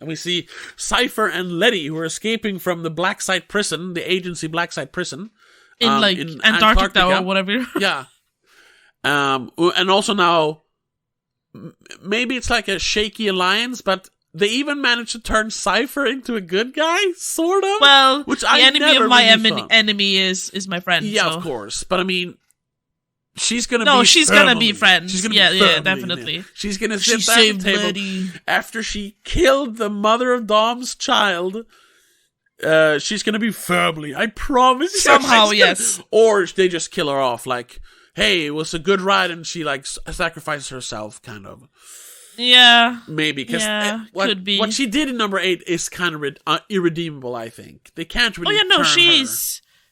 we see Cypher and Letty, who are escaping from the Blacksite prison, the agency Blacksite prison. In Antarctica or whatever. Yeah. And also now, maybe it's like a shaky alliance, but they even managed to turn Cypher into a good guy, sort of. Well, which the enemy of my enemy is my friend. Yeah, so. Of course. But I mean... she's gonna be friends. Yeah, definitely. She's gonna sit at the table Letty. after she killed the mother of Dom's child. She's gonna be firmly. I promise. Somehow, yes. Or they just kill her off. Hey, it was a good ride, and she sacrifices herself, kind of. Yeah, maybe because could be. What she did in number 8 is kind of irredeemable. I think they can't really.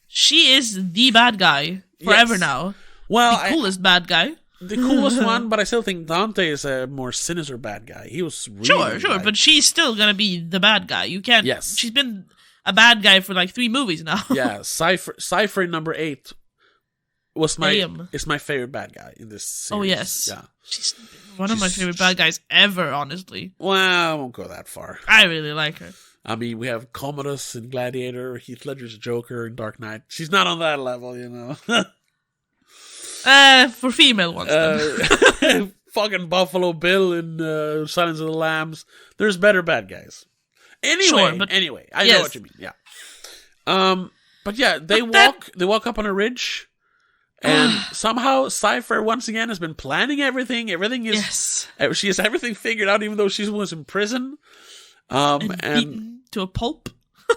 She is the bad guy forever now. Well, the coolest bad guy. The coolest one, but I still think Dante is a more sinister bad guy. He was really sure, but she's still gonna be the bad guy. You can't. Yes, she's been a bad guy for 3 movies now. Yeah, Cypher in number 8 is my favorite bad guy in this series. Oh yes, yeah, she's one of my favorite bad guys ever. Honestly, well, I won't go that far. I really like her. I mean, we have Commodus in Gladiator, Heath Ledger's Joker in Dark Knight. She's not on that level, For female ones. Fucking Buffalo Bill in Silence of the Lambs. There's better bad guys. Anyway, I know what you mean. Yeah. But yeah, they walk up on a ridge, and somehow Cypher once again has been planning everything. Everything is she has everything figured out, even though she was in prison. And beaten to a pulp.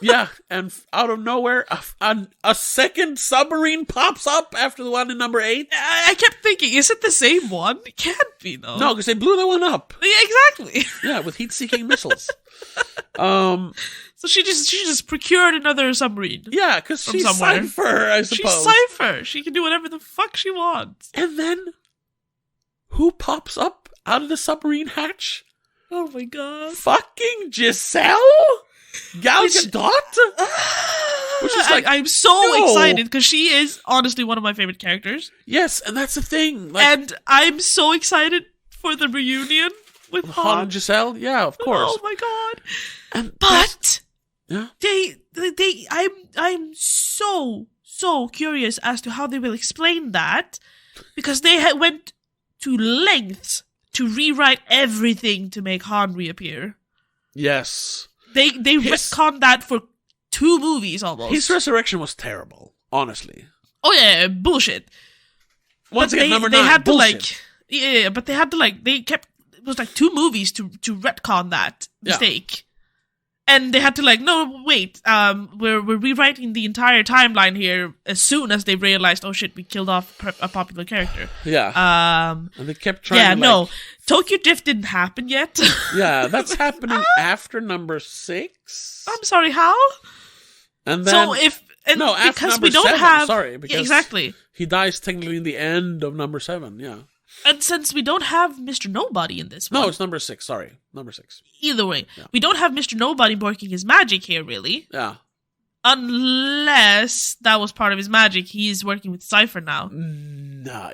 Yeah, and out of nowhere, a second submarine pops up after the one in number 8. I kept thinking, is it the same one? It can't be, though. No, because they blew that one up. Yeah, exactly. Yeah, with heat-seeking missiles. So she just procured another submarine. Yeah, because she's Cypher, I suppose. She's Cypher. She can do whatever the fuck she wants. And then, who pops up out of the submarine hatch? Oh my god. Fucking Giselle? Gal Gadot? Which is like, I'm so excited because she is honestly one of my favorite characters. Yes, and that's the thing. Like, and I'm so excited for the reunion with Han and Giselle. Yeah, of course. Oh my god! But yeah, I'm so curious as to how they will explain that because they went to lengths to rewrite everything to make Han reappear. Yes. They retconned that for 2 movies almost. His resurrection was terrible, honestly. Oh yeah, bullshit. Once again, number 9, they had bullshit. To yeah, but they had to it was 2 movies to retcon that mistake. And they had to no, wait, we're rewriting the entire timeline here as soon as they realized, oh shit, we killed off a popular character. Yeah. And they kept trying to no, Tokyo Drift didn't happen yet. Yeah, that's happening after number 6. I'm sorry, how? And then... after because number 7, sorry, because exactly. He dies technically in the end of number 7, yeah. And since we don't have Mr. Nobody in this one... No, it's number 6, sorry. Number 6. Either way, we don't have Mr. Nobody working his magic here, really. Yeah. Unless that was part of his magic. He's working with Cypher now. No.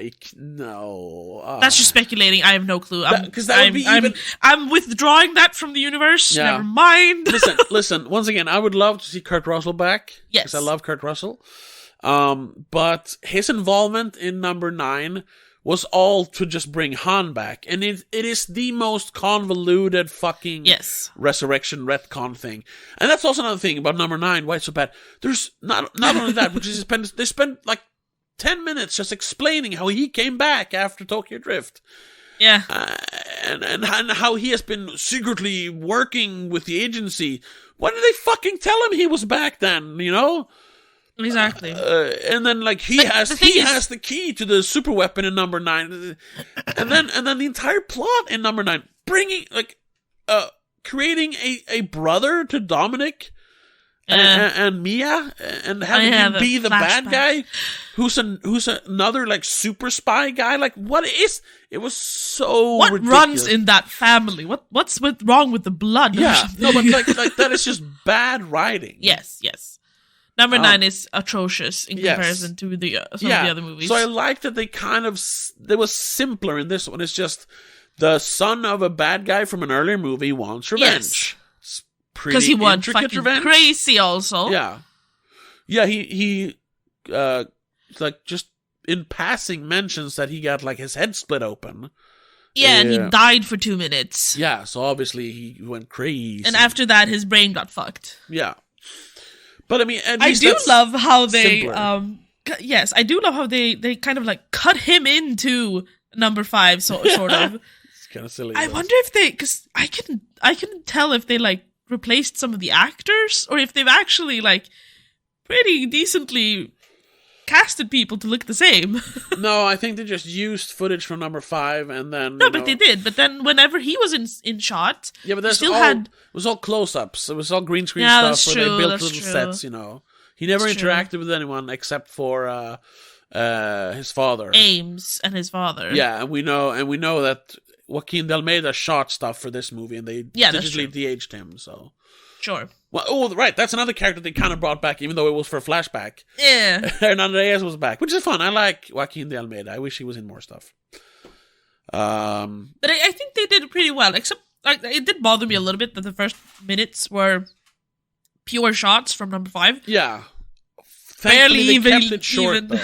That's just speculating. I have no clue. I'm withdrawing that from the universe. Yeah. Never mind. Listen. Once again, I would love to see Kurt Russell back. Yes. Because I love Kurt Russell. But his involvement in number 9 was all to just bring Han back. And it is the most convoluted fucking resurrection retcon thing. And that's also another thing about number 9, why it's so bad. There's not only that, which is they spent 10 minutes just explaining how he came back after Tokyo Drift. Yeah. And how he has been secretly working with the agency. Why did they fucking tell him he was back then, you know? Exactly. And then he has the key to the super weapon in number 9. And then the entire plot in number 9 bringing creating a brother to Dominic and Mia and having him be the bad guy who's another super spy guy. What is it? Was so what ridiculous. Runs in that family? What's wrong with the blood? Yeah, no, but that is just bad writing. Yes. Number 9 is atrocious in comparison to some of the other movies. So I like that they they was simpler in this one. It's just the son of a bad guy from an earlier movie wants revenge. Yes. Because he wants fucking revenge. Crazy also. Yeah. Yeah, he just in passing mentions that he got his head split open. Yeah, and he died for 2 minutes. Yeah, so obviously he went crazy. And after that, his brain got fucked. Yeah. But I mean, at I least do love how they, simpler. yes, I do love how they kind of cut him into number 5, sort of. It's kind of silly. I wonder if because I couldn't tell if they replaced some of the actors or if they've actually pretty decently casted people to look the same. No, I think they just used footage from number 5 and then... No, but they did. But then whenever he was in shot... Yeah, but it was all close-ups. It was all green screen stuff where they built little sets, you know. He never interacted with anyone except for his father. Ames and his father. Yeah, and we know that Joaquin de Almeida shot stuff for this movie and they digitally de-aged him, so... Sure. Well, right, that's another character they kind of brought back, even though it was for a flashback. Yeah. Hernan Reyes was back, which is fun. I like Joaquin de Almeida. I wish he was in more stuff. But I think they did pretty well, except it did bother me a little bit that the first minutes were pure shots from number 5. Yeah. Barely they kept it short, though.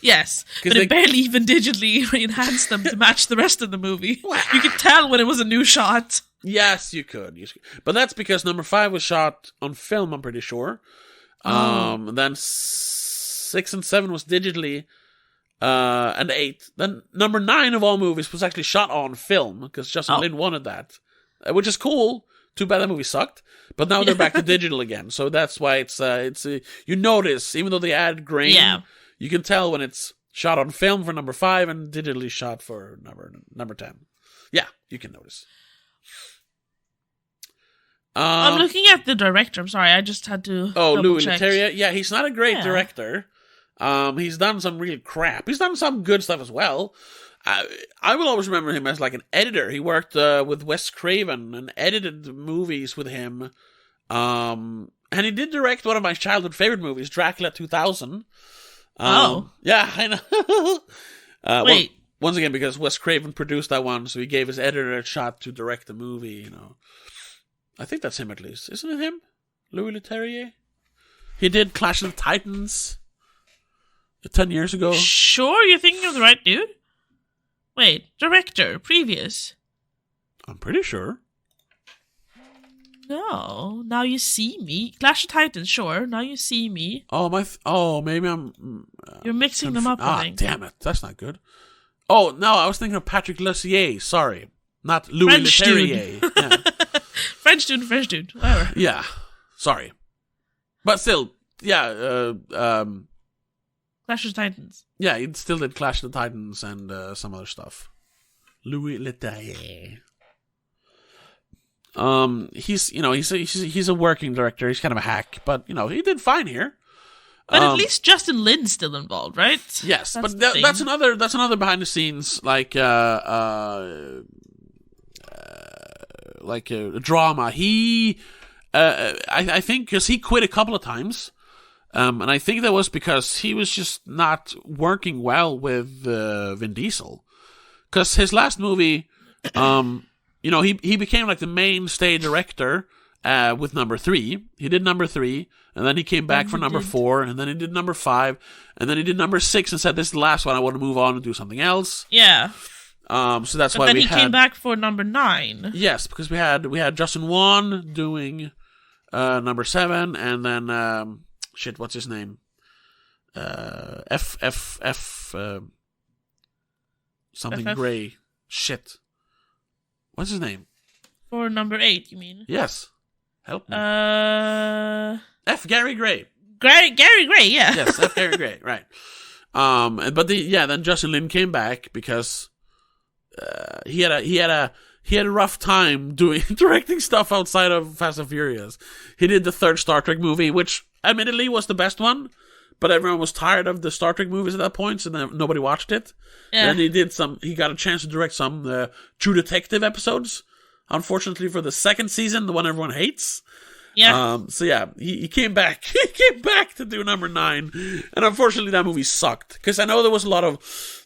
Yes, but it barely even digitally enhanced them to match the rest of the movie. You could tell when it was a new shot. Yes, you could. But that's because number 5 was shot on film, I'm pretty sure. Then 6 and 7 was digitally, and 8. Then number 9 of all movies was actually shot on film, because Justin Lin wanted that. Which is cool, Too bad that movie sucked. But now they're back to digital again, so that's why it's you notice, even though they add grain, you can tell when it's shot on film for number 5 and digitally shot for number 10. Yeah, you can notice. I'm looking at the director. I'm sorry, I just had to. Oh, Louis Leterrier. Yeah, he's not a great director. He's done some real crap. He's done some good stuff as well. I will always remember him as like an editor. He worked with Wes Craven and edited movies with him. And he did direct one of my childhood favorite movies, Dracula 2000. Yeah, I know. Wait. Once again, because Wes Craven produced that one, so he gave his editor a shot to direct the movie, you know. I think that's him at least. Isn't it him? Louis Leterrier? He did Clash of the Titans 10 years ago. Sure, you're thinking of the right dude? Wait, director, previous. I'm pretty sure. No, Now You See Me. Clash of Titans, sure. Now You See Me. Oh, maybe I'm... You're mixing them up, I think. Damn it. That's not good. Oh, no, I was thinking of Patrick Lussier. Sorry. Not Louis Leterrier. Yeah. French dude, whatever. Yeah, sorry. But still, yeah, Clash of Titans. Yeah, he still did Clash of the Titans and some other stuff. Louis Leterrier. He's a working director. He's kind of a hack, but he did fine here. But at least Justin Lin's still involved, right? Yes, that's another behind the scenes like a drama. He, I think, because he quit a couple of times, and I think that was because he was just not working well with Vin Diesel. Because his last movie, he became like the mainstay director with number 3. He did number 3, and then he came back for number 4, and then he did number 5, and then he did number 6 and said, "This is the last one. I want to move on and do something else." Yeah. So that's why then he came back for number 9. Yes, because we had Justin Wan doing number 7, and then what's his name? Something FF? Gray. Shit. What's his name? For number 8, you mean? Yes. Help me. F. Gary Gray. Gary Gray, yeah. Yes, F. Gary Gray, right. Then Justin Lin came back because he had a rough time directing stuff outside of Fast and Furious. He did the 3rd Star Trek movie, which admittedly was the best one, but everyone was tired of the Star Trek movies at that point, so then nobody watched it. Yeah. Then he got a chance to direct some True Detective episodes. Unfortunately for the 2nd season, the one everyone hates. Yeah. He came back. He came back to do number 9, and unfortunately that movie sucked. Because I know there was a lot of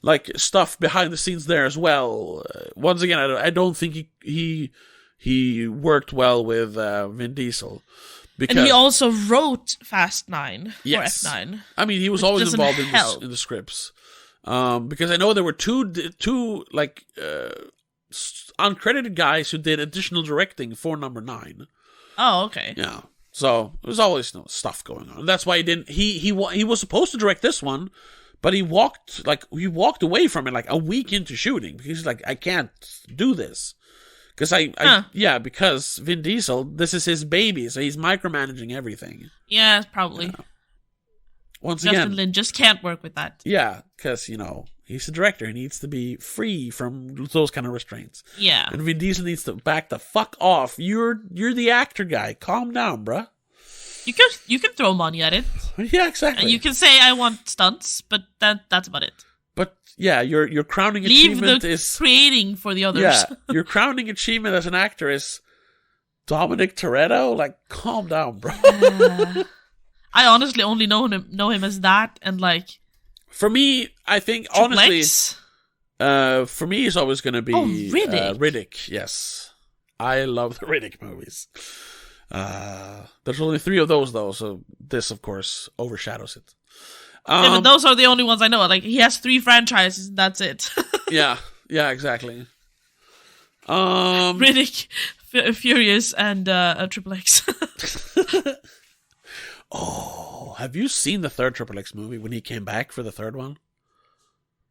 like stuff behind the scenes there as well. Once again, I don't think he worked well with Vin Diesel. And he also wrote Fast 9 yes. or F9. I mean, he was always involved in the scripts. Because I know there were two like uncredited guys who did additional directing for number 9. Oh, okay. Yeah. So there was always stuff going on. And that's why he didn't. He was supposed to direct this one, but he walked away from it like a week into shooting because he's like, I can't do this. Because Vin Diesel, this is his baby, so he's micromanaging everything. Yeah, probably. Yeah. Justin Lin just can't work with that. Yeah, because he's the director. He needs to be free from those kind of restraints. Yeah. And Vin Diesel needs to back the fuck off. You're the actor guy. Calm down, bruh. You can throw money at it. Yeah, exactly. And you can say I want stunts, but that's about it. But yeah, your crowning achievement is creating for the others. Yeah, your crowning achievement as an actor is Dominic Toretto. Like, calm down, bro. I honestly only know him as that, and like. For me, I think honestly, for me, it's always going to be Riddick. Riddick. Yes, I love the Riddick movies. There's only 3 of those though, so this, of course, overshadows it. But those are the only ones I know. Like, he has 3 franchises, and that's it. yeah, exactly. Riddick, Furious, and Triple X. Oh, have you seen the 3rd Triple X movie when he came back for the 3rd one?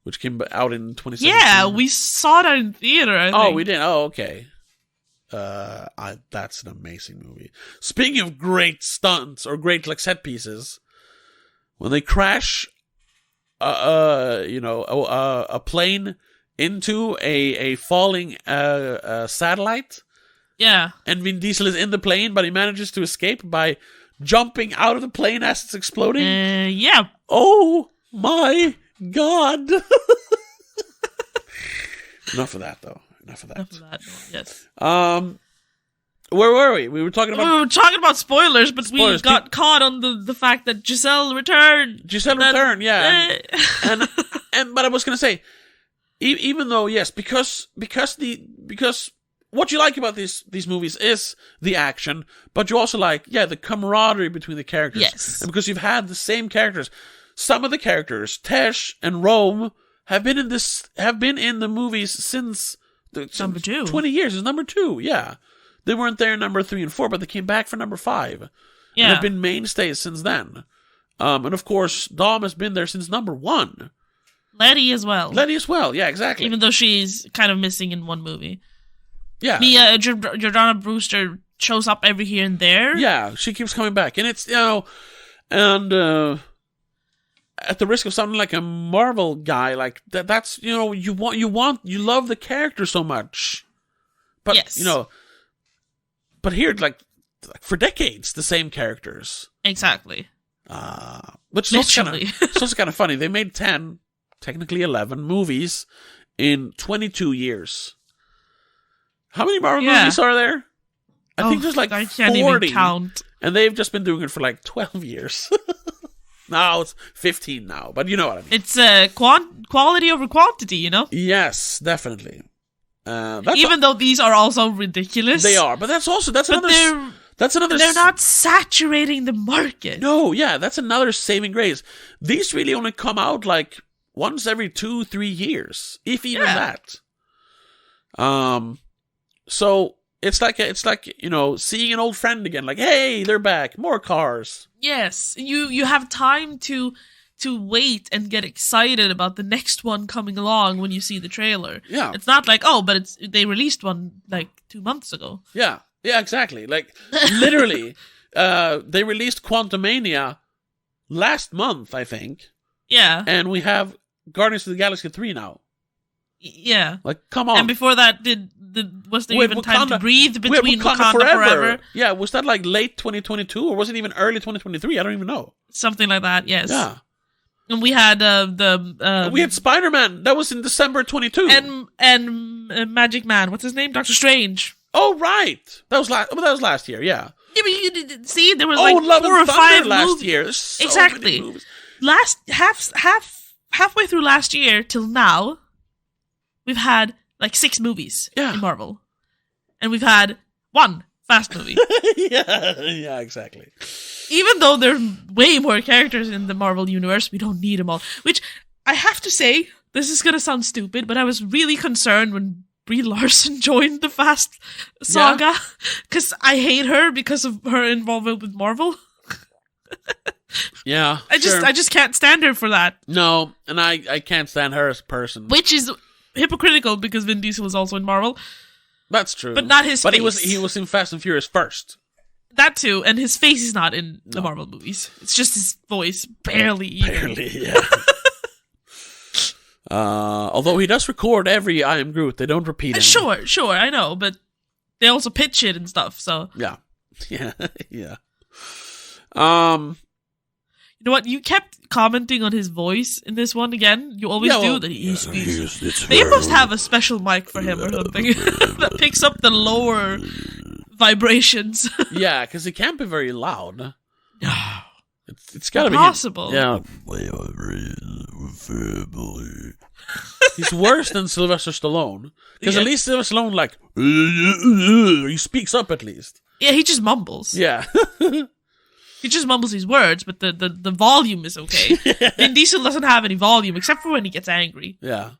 Which came out in 2017? Yeah, we saw that in theater, I think. We did? Oh, okay. That's an amazing movie. Speaking of great stunts or great like set pieces, when they crash, a plane into a falling satellite. Yeah. And Vin Diesel is in the plane, but he manages to escape by jumping out of the plane as it's exploding. Yeah. Oh my God. Enough of that, though. Enough of that. Yes. Where were we? We were talking about... We were talking about spoilers, but we got caught on the fact that Giselle returned. Yeah. But I was going to say, even though, yes, because what you like about these movies is the action, but you also like, the camaraderie between the characters. Yes. And because you've had the same characters. Some of the characters, Tesh and Rome, have been in the movies since number 2. 20 years. It's number 2, yeah. They weren't there in number 3 and 4, but they came back for number 5. Yeah. And have been mainstays since then. And of course, Dom has been there since number 1. Letty as well, yeah, exactly. Even though she's kind of missing in one movie. Yeah. Jordana Brewster shows up every here and there. Yeah, she keeps coming back. And it's, and at the risk of sounding like a Marvel guy, like that's, you love the character so much. But, yes. But here, like for decades, the same characters. Exactly. Which is also kind of funny. They made 10, technically 11 movies in 22 years. How many Marvel movies are there? I think there's like 40. I can't even count. And they've just been doing it for like 12 years. Now it's 15 now, but you know what I mean. It's quality over quantity, Yes, definitely. Even though these are also ridiculous. They are, but that's another... They're not saturating the market. No, yeah, that's another saving grace. These really only come out like once every 2-3 years, if even that. So it's like seeing an old friend again. Like, hey, they're back, more cars. Yes, you have time to wait and get excited about the next one coming along when you see the trailer. Yeah, it's not like they released one like 2 months ago. Yeah, exactly. Like literally, they released Quantumania last month, I think. Yeah, and we have Guardians of the Galaxy 3 now. Yeah, like come on. And before that, was there even time to breathe between Wakanda Forever? Yeah, was that like late 2022 or was it even early 2023? I don't even know. Something like that. Yes. Yeah. And we had we had Spider-Man. That was in December 22. And Magic Man. What's his name? Doctor Strange. Oh right, that was last year. Yeah. Yeah, but you did see there was like Love 4 or 5 last movies. year. So exactly. Many movies. Last halfway through last year till now, we've had like 6 movies in Marvel, and we've had 1 Fast movie. yeah, exactly. Even though there are way more characters in the Marvel universe, we don't need them all. Which I have to say, this is gonna sound stupid, but I was really concerned when Brie Larson joined the Fast saga because I hate her because of her involvement with Marvel. Yeah, I just can't stand her for that. No, and I can't stand her as a person, which is hypocritical because Vin Diesel was also in Marvel. That's true, but not his. But face. he was in Fast and Furious first. That too, and his face is not in the Marvel movies. It's just his voice, barely. Yeah. Although he does record every I Am Groot, they don't repeat it. Sure, I know, but they also pitch it and stuff. So yeah. You know what? You kept commenting on his voice in this one again. You always do that. He speaks. They must have a special mic for him or something that picks up the lower vibrations. Yeah, because it can't be very loud. It's gotta be possible. Yeah. He's worse than Sylvester Stallone. Because at least Sylvester Stallone, like, he speaks up at least. Yeah, he just mumbles. Yeah. He just mumbles his words, but the volume is okay. Vin Diesel doesn't have any volume, except for when he gets angry. Yeah.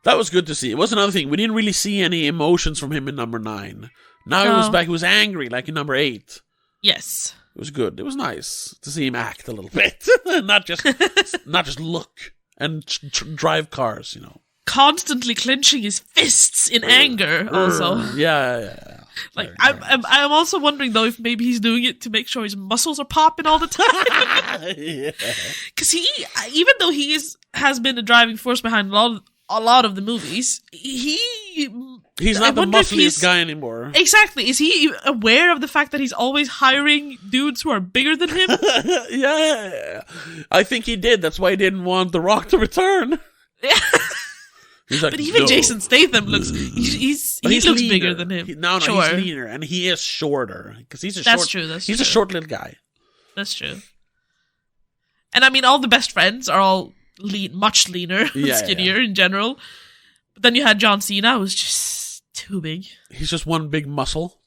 That was good to see. It was another thing. We didn't really see any emotions from him in number 9. Now he was back. He was angry, like in number 8. Yes. It was good. It was nice to see him act a little bit. not just look and drive cars, constantly clenching his fists in anger. Also, Yeah. like I'm also wondering though if maybe he's doing it to make sure his muscles are popping all the time. Yeah. Because even though has been a driving force behind a lot of the movies, he's not the muscliest guy anymore. Exactly. Is he aware of the fact that he's always hiring dudes who are bigger than him? Yeah. I think he did. That's why he didn't want The Rock to return. Yeah. He's like, but even no. Jason Statham looks he looks leaner. bigger than him. He's leaner, and he is shorter because he's a That's short. true. He's a short little guy. That's true. And I mean, all the best friends are all much leaner, skinnier in general. But then you had John Cena, who was just too big. He's just one big muscle.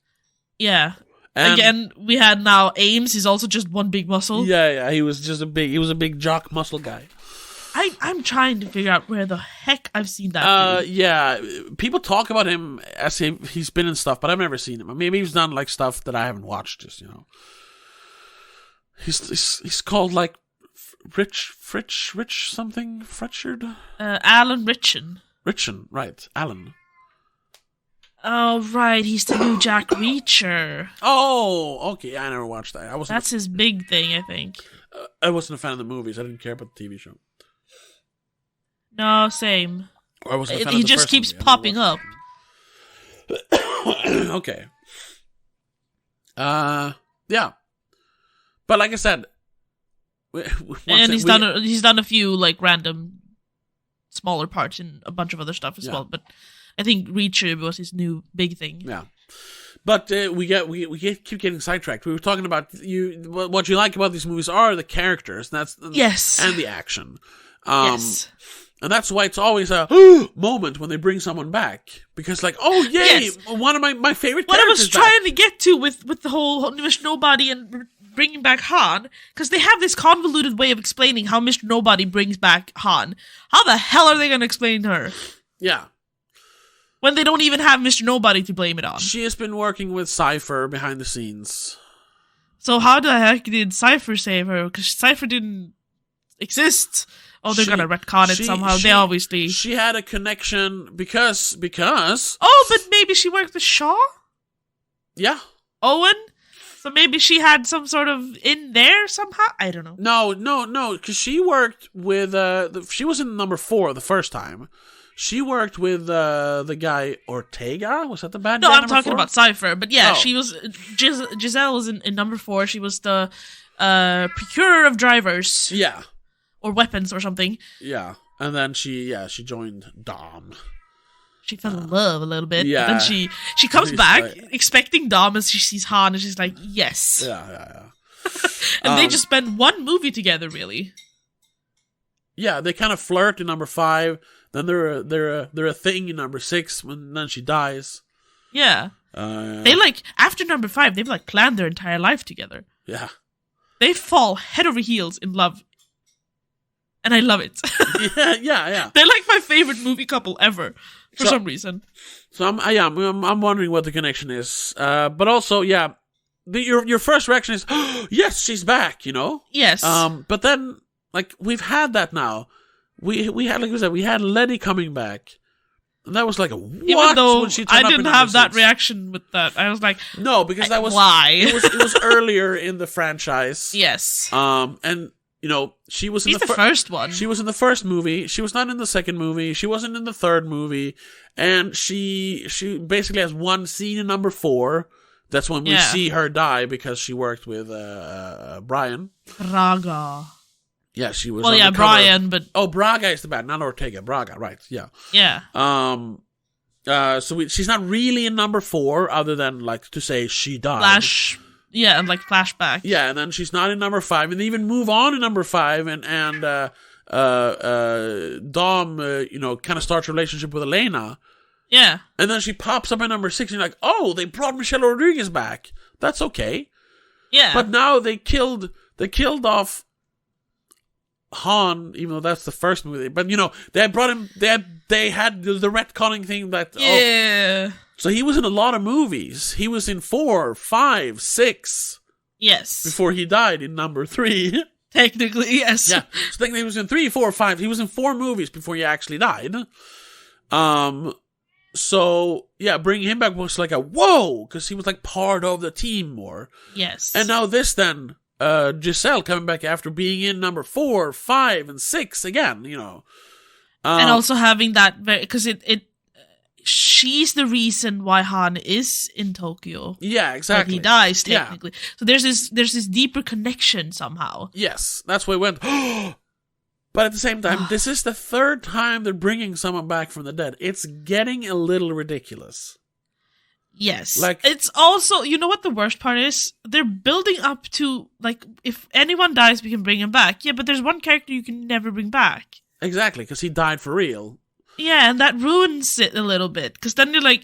Yeah. And again, we had now Ames. He's also just one big muscle. Yeah. He was a big jock muscle guy. I'm trying to figure out where the heck I've seen that. Yeah, people talk about him as if he's been in stuff, but I've never seen him. Maybe he's done like stuff that I haven't watched. Just he's called like Rich something Fretchard. Alan Ritchson. Ritchson, right? Alan. Oh right, he's the new Jack Reacher. Oh, okay. I never watched that. That's his big thing, I think. I wasn't a fan of the movies. I didn't care about the TV show. No, same. Or I wasn't a fan He of the just first keeps movie. popping up. Okay. Yeah. But like I said, and he's done a few like random smaller parts in a bunch of other stuff as well. But I think Reacher was his new big thing. Yeah. But we keep getting sidetracked. We were talking about what you like about these movies are the characters, and and the action. Yes. And that's why it's always a moment when they bring someone back. Because like, oh yay, one of my favorite characters. What I was trying to get to with the whole Mr. Nobody and bringing back Han, because they have this convoluted way of explaining how Mr. Nobody brings back Han. How the hell are they going to explain her? Yeah. When they don't even have Mr. Nobody to blame it on. She has been working with Cypher behind the scenes. So how the heck did Cypher save her? Because Cypher didn't exist. Oh, they're gonna retcon it somehow. They obviously... She had a connection because... Oh, but maybe she worked with Shaw? Yeah. Owen? So maybe she had some sort of in there somehow? I don't know. No, because she worked with... she was in number 4 the first time. She worked with the guy Ortega. Was that the bad guy? No, I'm talking 4? about Cypher. But yeah, she was... Giselle was in number 4. She was the procurer of drivers. Yeah. Or weapons or something. Yeah. And then she joined Dom. She fell in love a little bit. Yeah. But then she comes back expecting Dom as she sees Han and she's like, yes. Yeah. And they just spend one movie together, really. Yeah, they kind of flirt in number 5. Then they're a thing in number 6 when then she dies. Yeah. They after number 5, they've planned their entire life together. Yeah. They fall head over heels in love. And I love it. Yeah. They're my favorite movie couple ever, for some reason. So I'm wondering what the connection is. But also, yeah, your first reaction is, oh, yes, she's back. Yes. But then we've had that now. We had we had Letty coming back. And that was what? Even though when she I turned didn't up in have that 6. reaction with that. I was like, no, because that was why? It was earlier in the franchise. Yes. And she was in the first one. She was in the first movie. She was not in the second movie. She wasn't in the third movie. And she basically has one scene in number 4. That's when we see her die because she worked with Brian. Braga. Yeah, she was. Well, yeah, Brian, but Braga is the bad, not Ortega. Braga, right? Yeah. Yeah. So she's not really in number 4, other than to say she died. Yeah, and flashback. Yeah, and then she's not in number 5, and they even move on in number 5, and Dom, kind of starts a relationship with Elena. Yeah. And then she pops up in number 6, and you're like, oh, they brought Michelle Rodriguez back. That's okay. Yeah. But now they killed off Han, even though that's the first movie. But they brought him. They had the retconning thing that. Yeah. So he was in a lot of movies. He was in 4, 5, 6. Yes. Before he died in number 3. Technically, yes. Yeah. So technically he was in 3, 4, 5. He was in 4 movies before he actually died. So yeah, bringing him back was like a whoa, because he was like part of the team more. Yes. And now this then, Giselle coming back after being in number 4, 5, and 6 again. And also having that, because she's the reason why Han is in Tokyo. Yeah, exactly. He dies technically. Yeah. So there's this deeper connection somehow. Yes, that's why we went. But at the same time, this is the 3rd time they're bringing someone back from the dead. It's getting a little ridiculous. Yes. Like, it's also, you know what the worst part is? They're building up to, like, if anyone dies, we can bring him back. Yeah, but there's one character you can never bring back. Exactly, because he died for real. Yeah, and that ruins it a little bit. Because then you're like,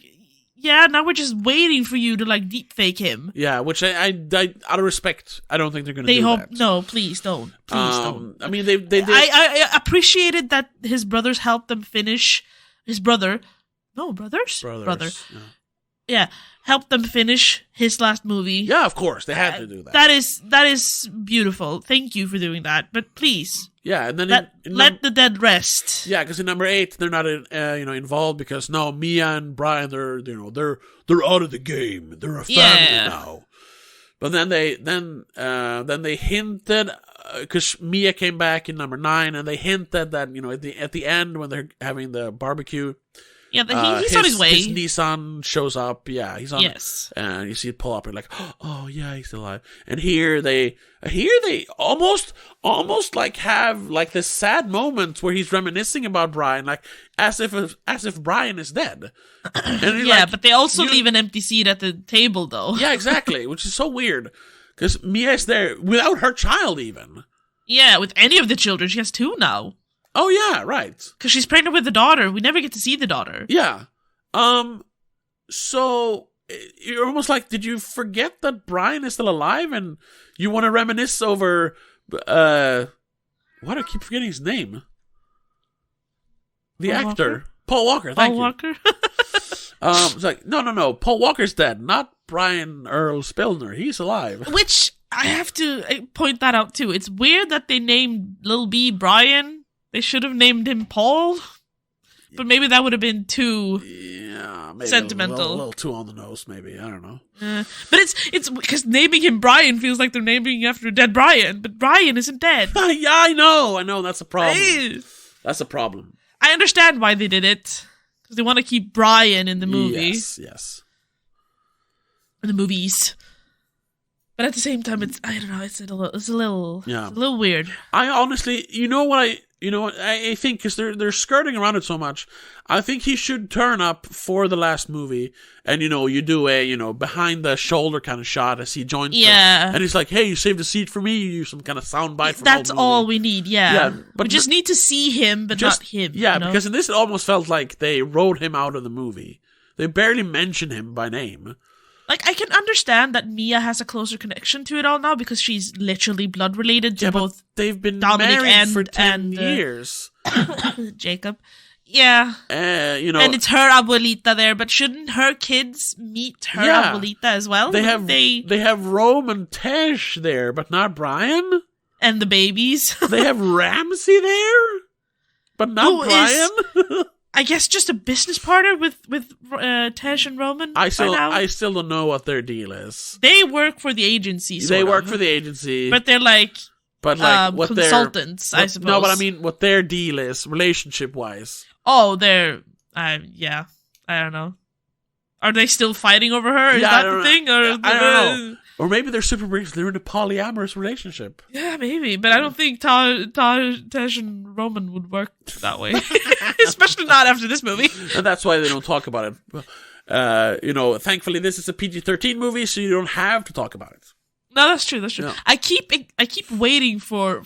yeah, now we're just waiting for you to, like, deepfake him. Yeah, which I out of respect, I don't think they're going to do that. No, please don't. Please don't. I mean, they did. I appreciated that his brothers helped them finish. His brother. No, brothers? Brother. Yeah, helped them finish his last movie. Yeah, of course. They had to do that. That is beautiful. Thank you for doing that. But please. Yeah, and then let the dead rest. Yeah, because in number 8 they're not involved because Mia and Brian they're out of the game. They're a family now. But then they hinted because Mia came back in number 9 and they hinted that at the end when they're having the barbecue. Yeah, he's on his way. His Nissan shows up. Yeah, he's on. Yes, and you see it pull up. And like, oh yeah, he's still alive. And here they almost like have like this sad moment where he's reminiscing about Brian, like as if Brian is dead. And yeah, but they also leave an empty seat at the table, though. Yeah, exactly, which is so weird because Mia is there without her child even. Yeah, with any of the children, she has 2 now. Oh, yeah, right. Because she's pregnant with the daughter. We never get to see the daughter. Yeah. So, you're almost like, did you forget that Brian is still alive? And you want to reminisce over, why do I keep forgetting his name? The Paul actor. Walker? Paul Walker, thank you. Paul Walker? It's like, no. Paul Walker's dead, not Brian Earl Spillner. He's alive. Which, I have to point that out, too. It's weird that they named Lil B Brian. They should have named him Paul, but maybe that would have been too maybe sentimental. A little too on the nose, maybe. I don't know. But it's because naming him Brian feels like they're naming after a dead Brian, but Brian isn't dead. Yeah, I know. That's a problem. That's a problem. I understand why they did it because they want to keep Brian in the movie. Yes. In the movies. But at the same time, I don't know. It's a little weird. I honestly, I think because they're skirting around it so much. I think he should turn up for the last movie, and you do a behind the shoulder kind of shot as he joins. Yeah, and he's like, "Hey, you saved a seat for me." You use some kind of soundbite. That's all we need. Yeah, but we just need to see him, but not him. Yeah, because in this it almost felt like they wrote him out of the movie. They barely mention him by name. Like, I can understand that Mia has a closer connection to it all now because she's literally blood related to both they've been Dominic married for 10 years. Jacob. Yeah. And it's her abuelita there, but shouldn't her kids meet her abuelita as well? They have Rome and Tesh there, but not Brian? And the babies. They have Ramsey there, but not Brian? I guess just a business partner with Tesh and Roman. I still don't know what their deal is. They work for the agency. They work for the agency, but they're like, what consultants, I suppose. No, but I mean, what their deal is, relationship wise. Oh, they're, I don't know. Are they still fighting over her? Is that the thing? Or I don't know. Or maybe they're super rich. They're in a polyamorous relationship. Yeah, maybe. But I don't think Tesh and Roman would work that way. Especially not after this movie. And that's why they don't talk about it. Thankfully this is a PG-13 movie, so you don't have to talk about it. No, that's true. No. I keep waiting for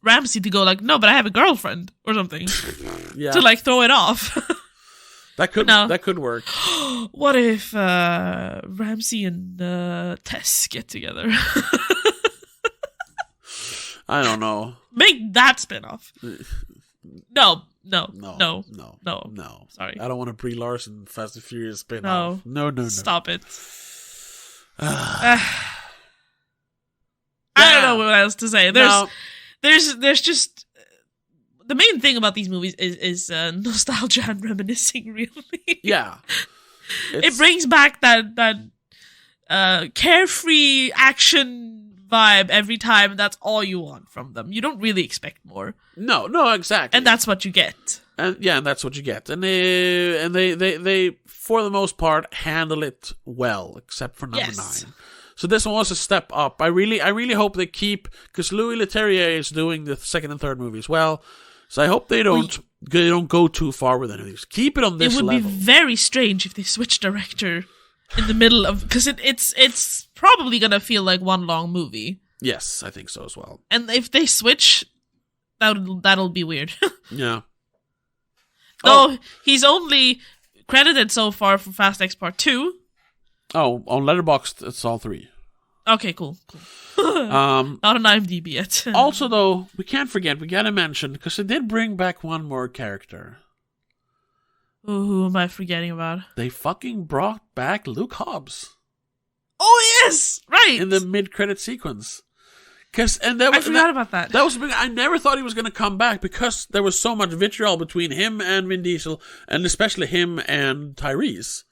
Ramsey to go like, no, but I have a girlfriend or something. To like throw it off. That could work. What if Ramsey and Tess get together? I don't know. Make that spinoff. No. Sorry. I don't want a Brie Larson Fast and Furious spinoff. No. Stop it. I don't know what else to say. There's just the main thing about these movies is nostalgia and reminiscing, really. Yeah. It brings back that carefree action vibe every time. That's all you want from them. You don't really expect more. No, exactly. And that's what you get. And that's what you get. And they for the most part handle it well, except for number 9. So this one was a step up. I really hope they keep, because Louis Leterrier is doing the second and third movie as well. So I hope they don't go too far with any of these. Keep it on this level. It would be very strange if they switch director in the middle of, because it's probably gonna feel like one long movie. Yes, I think so as well. And if they switch, that'll be weird. Yeah. Though he's only credited so far for Fast X Part 2. Oh, on Letterboxd, it's all 3. Okay, cool. Not on IMDb yet. Also, though, we can't forget, we gotta mention, because they did bring back one more character. Ooh, who am I forgetting about? They fucking brought back Luke Hobbs. Oh, yes! Right! In the mid-credit sequence. I forgot about that. That was I never thought he was going to come back because there was so much vitriol between him and Vin Diesel, and especially him and Tyrese.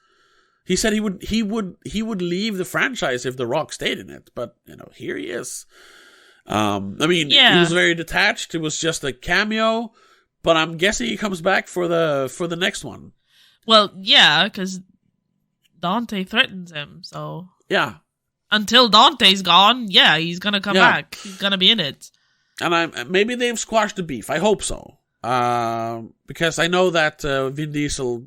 He said he would leave the franchise if The Rock stayed in it, but here he is. He was very detached. It was just a cameo, but I'm guessing he comes back for the next one. Well, yeah, because Dante threatens him, so yeah. Until Dante's gone, yeah, he's gonna come back. He's gonna be in it. And maybe they've squashed the beef. I hope so. Because I know that Vin Diesel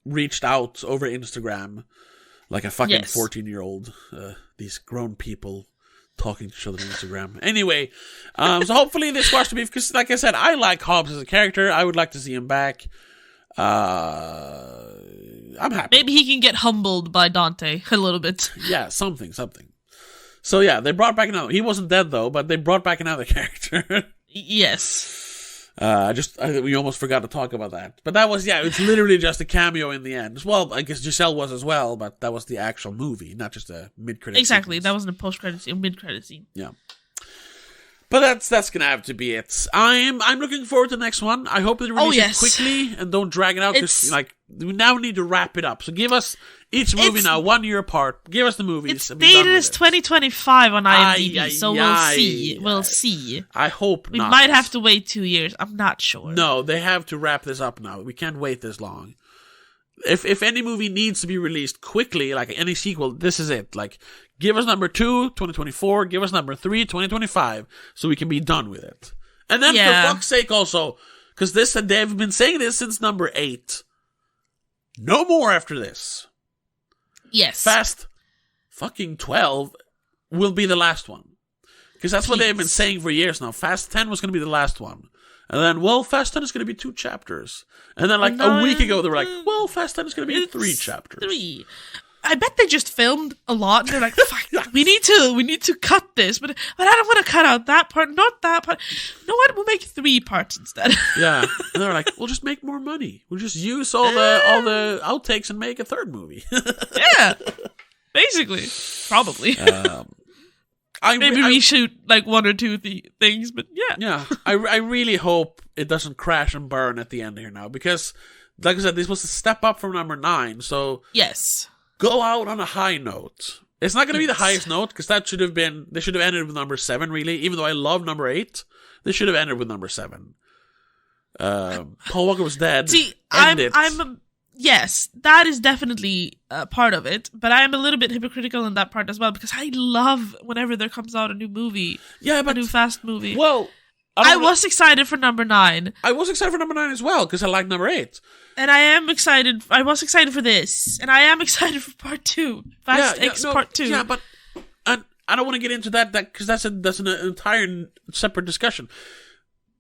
reached out over Instagram like a fucking 14-year-old. These grown people talking to each other on Instagram. Anyway, so hopefully they squash the beef. Because like I said, I like Hobbs as a character. I would like to see him back. I'm happy. Maybe he can get humbled by Dante a little bit. Yeah, something. So yeah, they brought back another. He wasn't dead though, but they brought back another character. Yes. We almost forgot to talk about that. But that was, it's literally just a cameo in the end. Well, I guess Giselle was as well, but that was the actual movie, not just a mid-credit Exactly, sequence. That wasn't a post-credit scene, mid-credit scene. Yeah. But that's gonna have to be it. I'm looking forward to the next one. I hope they release it quickly and don't drag it out, because we now need to wrap it up. So give us each movie now, 1 year apart. Give us the movies. It's dated as 2025 on IMDb, so we'll see. We'll see. I hope we not. might have to wait 2 years. I'm not sure. No, they have to wrap this up now. We can't wait this long. If any movie needs to be released quickly, like any sequel, this is it. Give us number 2, 2024. Give us number 3, 2025, so we can be done with it. And then for fuck's sake, also, because they've been saying this since number 8. No more after this. Yes. Fast fucking 12 will be the last one, because that's what they've been saying for years now. Fast 10 was going to be the last one. And then, Fast 10 is going to be 2 chapters. And then, a week ago, they were like, Fast 10 is going to be 3 chapters. 3. I bet they just filmed a lot, and they're like, fuck, we need to cut this, but I don't want to cut out that part, not that part. You know what? We'll make 3 parts instead. Yeah. And they're like, we'll just make more money. We'll just use all the outtakes and make a third movie. Yeah. Basically. Probably. Maybe we shoot 1 or 2 things, but yeah. Yeah. I really hope it doesn't crash and burn at the end here now, because, like I said, this was a step up from number 9, so... Yes. Go out on a high note. It's not going to be the highest note, because they should have ended with number 7, really. Even though I love number 8, they should have ended with number 7. Paul Walker was dead. See, yes, that is definitely part of it, but I am a little bit hypocritical in that part as well, because I love whenever there comes out a new movie. Yeah, but... a new Fast movie. Well... I was excited for number 9. I was excited for number 9 as well, because I like number 8. And I was excited for this. And I am excited for part 2. Fast X part 2. Yeah, but I don't want to get into that because that's an entire separate discussion.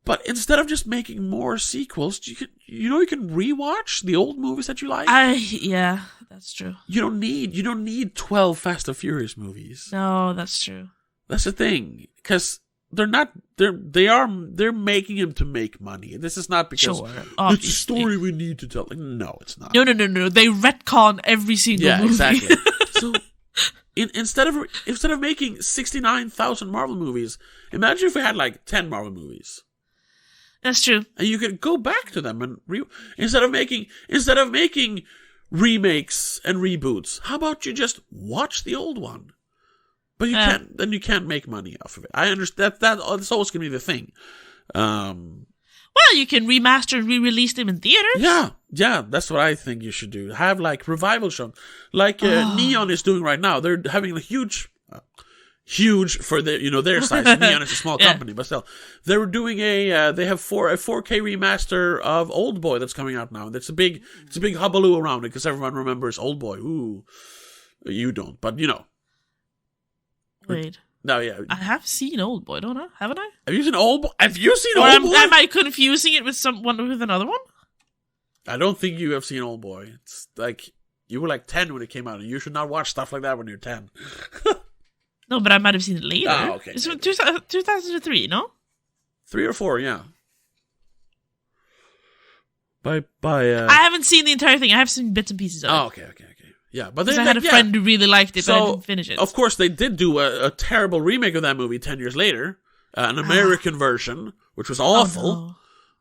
But instead of just making more sequels, you can rewatch the old movies that you like. Yeah, that's true. You don't need 12 Fast and Furious movies. No, that's true. That's the thing, because they're making him to make money. This is not because it's a story we need to tell. No, it's not. No. They retcon every single movie. Yeah, exactly. So instead of making 69,000 Marvel movies, imagine if we had 10 Marvel movies. That's true. And you could go back to them and instead of making remakes and reboots, how about you just watch the old one? But you can't make money off of it. I understand that's always gonna be the thing. Well, you can remaster and re-release them in theaters. Yeah, that's what I think you should do. Have like revival shows, like Neon is doing right now. They're having a huge for their size. Neon is a small company, but still, they're doing they have a 4K remaster of Oldboy that's coming out now. It's a big hullabaloo around it because everyone remembers Oldboy. Ooh, you don't, but you know. Wait. No, yeah. I have seen Oldboy, don't I? Haven't I? Have you seen Oldboy? Have you seen Oldboy? Am I confusing it with another one? I don't think you have seen Oldboy. It's like you were like 10 when it came out, and you should not watch stuff like that when you're 10. No, but I might have seen it later. Oh, okay. It's 2003, no? 3 or 4, yeah. I haven't seen the entire thing. I have seen bits and pieces of it. Oh, okay. Yeah, but I had a friend who really liked it, but I didn't finish it. Of course, they did do a terrible remake of that movie 10 years later, an American version, which was awful.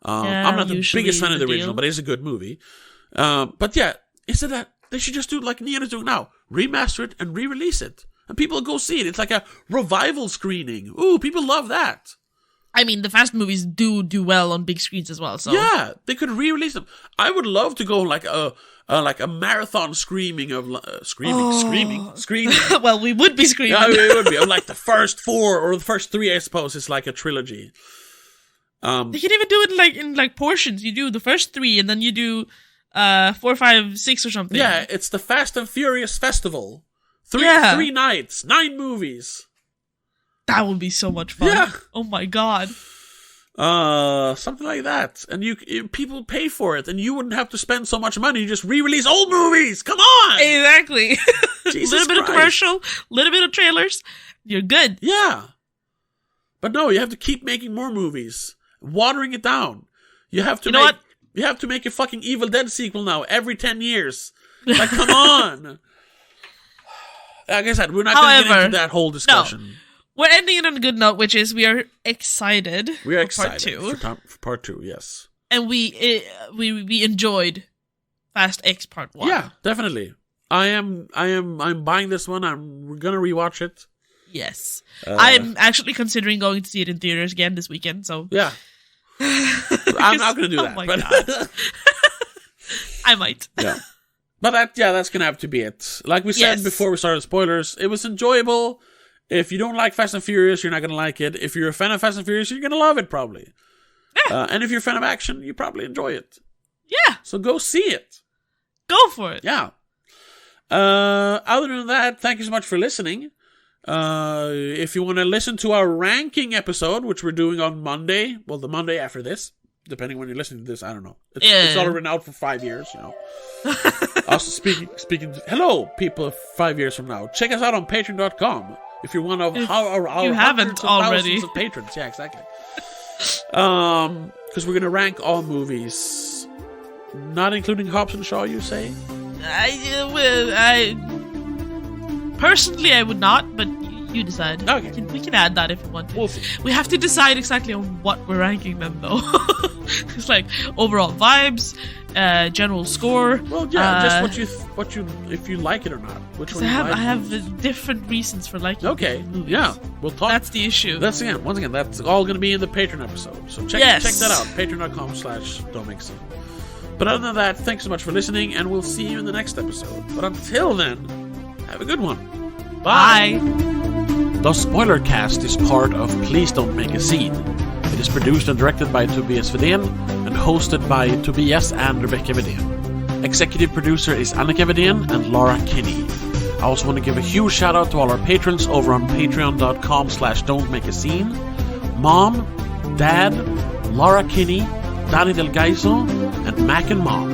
Oh, no. I'm not the biggest fan of the original, but it's a good movie. But yeah, instead that they should just do like Neon is doing now, remaster it and re-release it, and people go see it. It's like a revival screening. Ooh, people love that. I mean, the Fast movies do well on big screens as well. So yeah, they could re-release them. I would love to go like a marathon screaming of screaming. Well, we would be screaming. Yeah, it would be. Like the first 4 or the first 3, I suppose, is like a trilogy. They can even do it in portions. You do the first 3, and then you do 4, 5, 6 or something. Yeah, it's the Fast and Furious Festival. 3 nights, 9 movies. That would be so much fun. Yeah. Oh my god. Something like that, and people pay for it, and you wouldn't have to spend so much money. You just re-release old movies. Come on, exactly. A little bit of commercial, little bit of trailers. You're good. Yeah, but no, you have to keep making more movies, watering it down. You have to. You have to make a fucking Evil Dead sequel now every 10 years. Like, come on. Like I said, we're not going to get into that whole discussion. No. We're ending it on a good note, which is we are excited. We are excited for part 2. For part 2, yes. And we enjoyed Fast X Part 1. Yeah, definitely. I'm buying this one. I'm gonna rewatch it. Yes, I'm actually considering going to see it in theaters again this weekend. So yeah, I'm not gonna do that. My but God. I might. Yeah, but that's gonna have to be it. Like we said before we started spoilers, it was enjoyable. If you don't like Fast and Furious, you're not going to like it. If you're a fan of Fast and Furious, you're going to love it, probably. Yeah. And if you're a fan of action, you probably enjoy it. Yeah. So go see it. Go for it. Yeah. Other than that, thank you so much for listening. If you want to listen to our ranking episode, which we're doing on Monday, well, the Monday after this, depending when you're listening to this, I don't know. It's already been out for 5 years, you know. Also, speaking to, hello, people 5 years from now. Check us out on patreon.com. If you're one of our haven't already of patrons. Yeah, exactly. Because we're going to rank all movies, not including Hobbs and Shaw, you say? I personally, I would not, but you decide. Okay. We can add that if you want to. We'll see. We have to decide exactly on what we're ranking them, though. It's like overall vibes, general score. Well, yeah, just what you if you like it or not. Which one? I have different reasons for liking. Okay, movies. yeah, we'll talk. That's the issue. Once again, that's all going to be in the Patreon episode. So check that out. Patreon.com/don'tmixin. But other than that, thanks so much for listening, and we'll see you in the next episode. But until then, have a good one. Bye. The Spoilercast is part of Please Don't Make a Scene. It is produced and directed by Tobias Vedén and hosted by Tobias and Rebecca Vedén. Executive producer is Annika Vedén and Laura Kinney. I also want to give a huge shout out to all our patrons over on patreon.com/don'tmakeascene. Mom, Dad, Laura Kinney, Danny Del Gaiso, and Mac and Mom.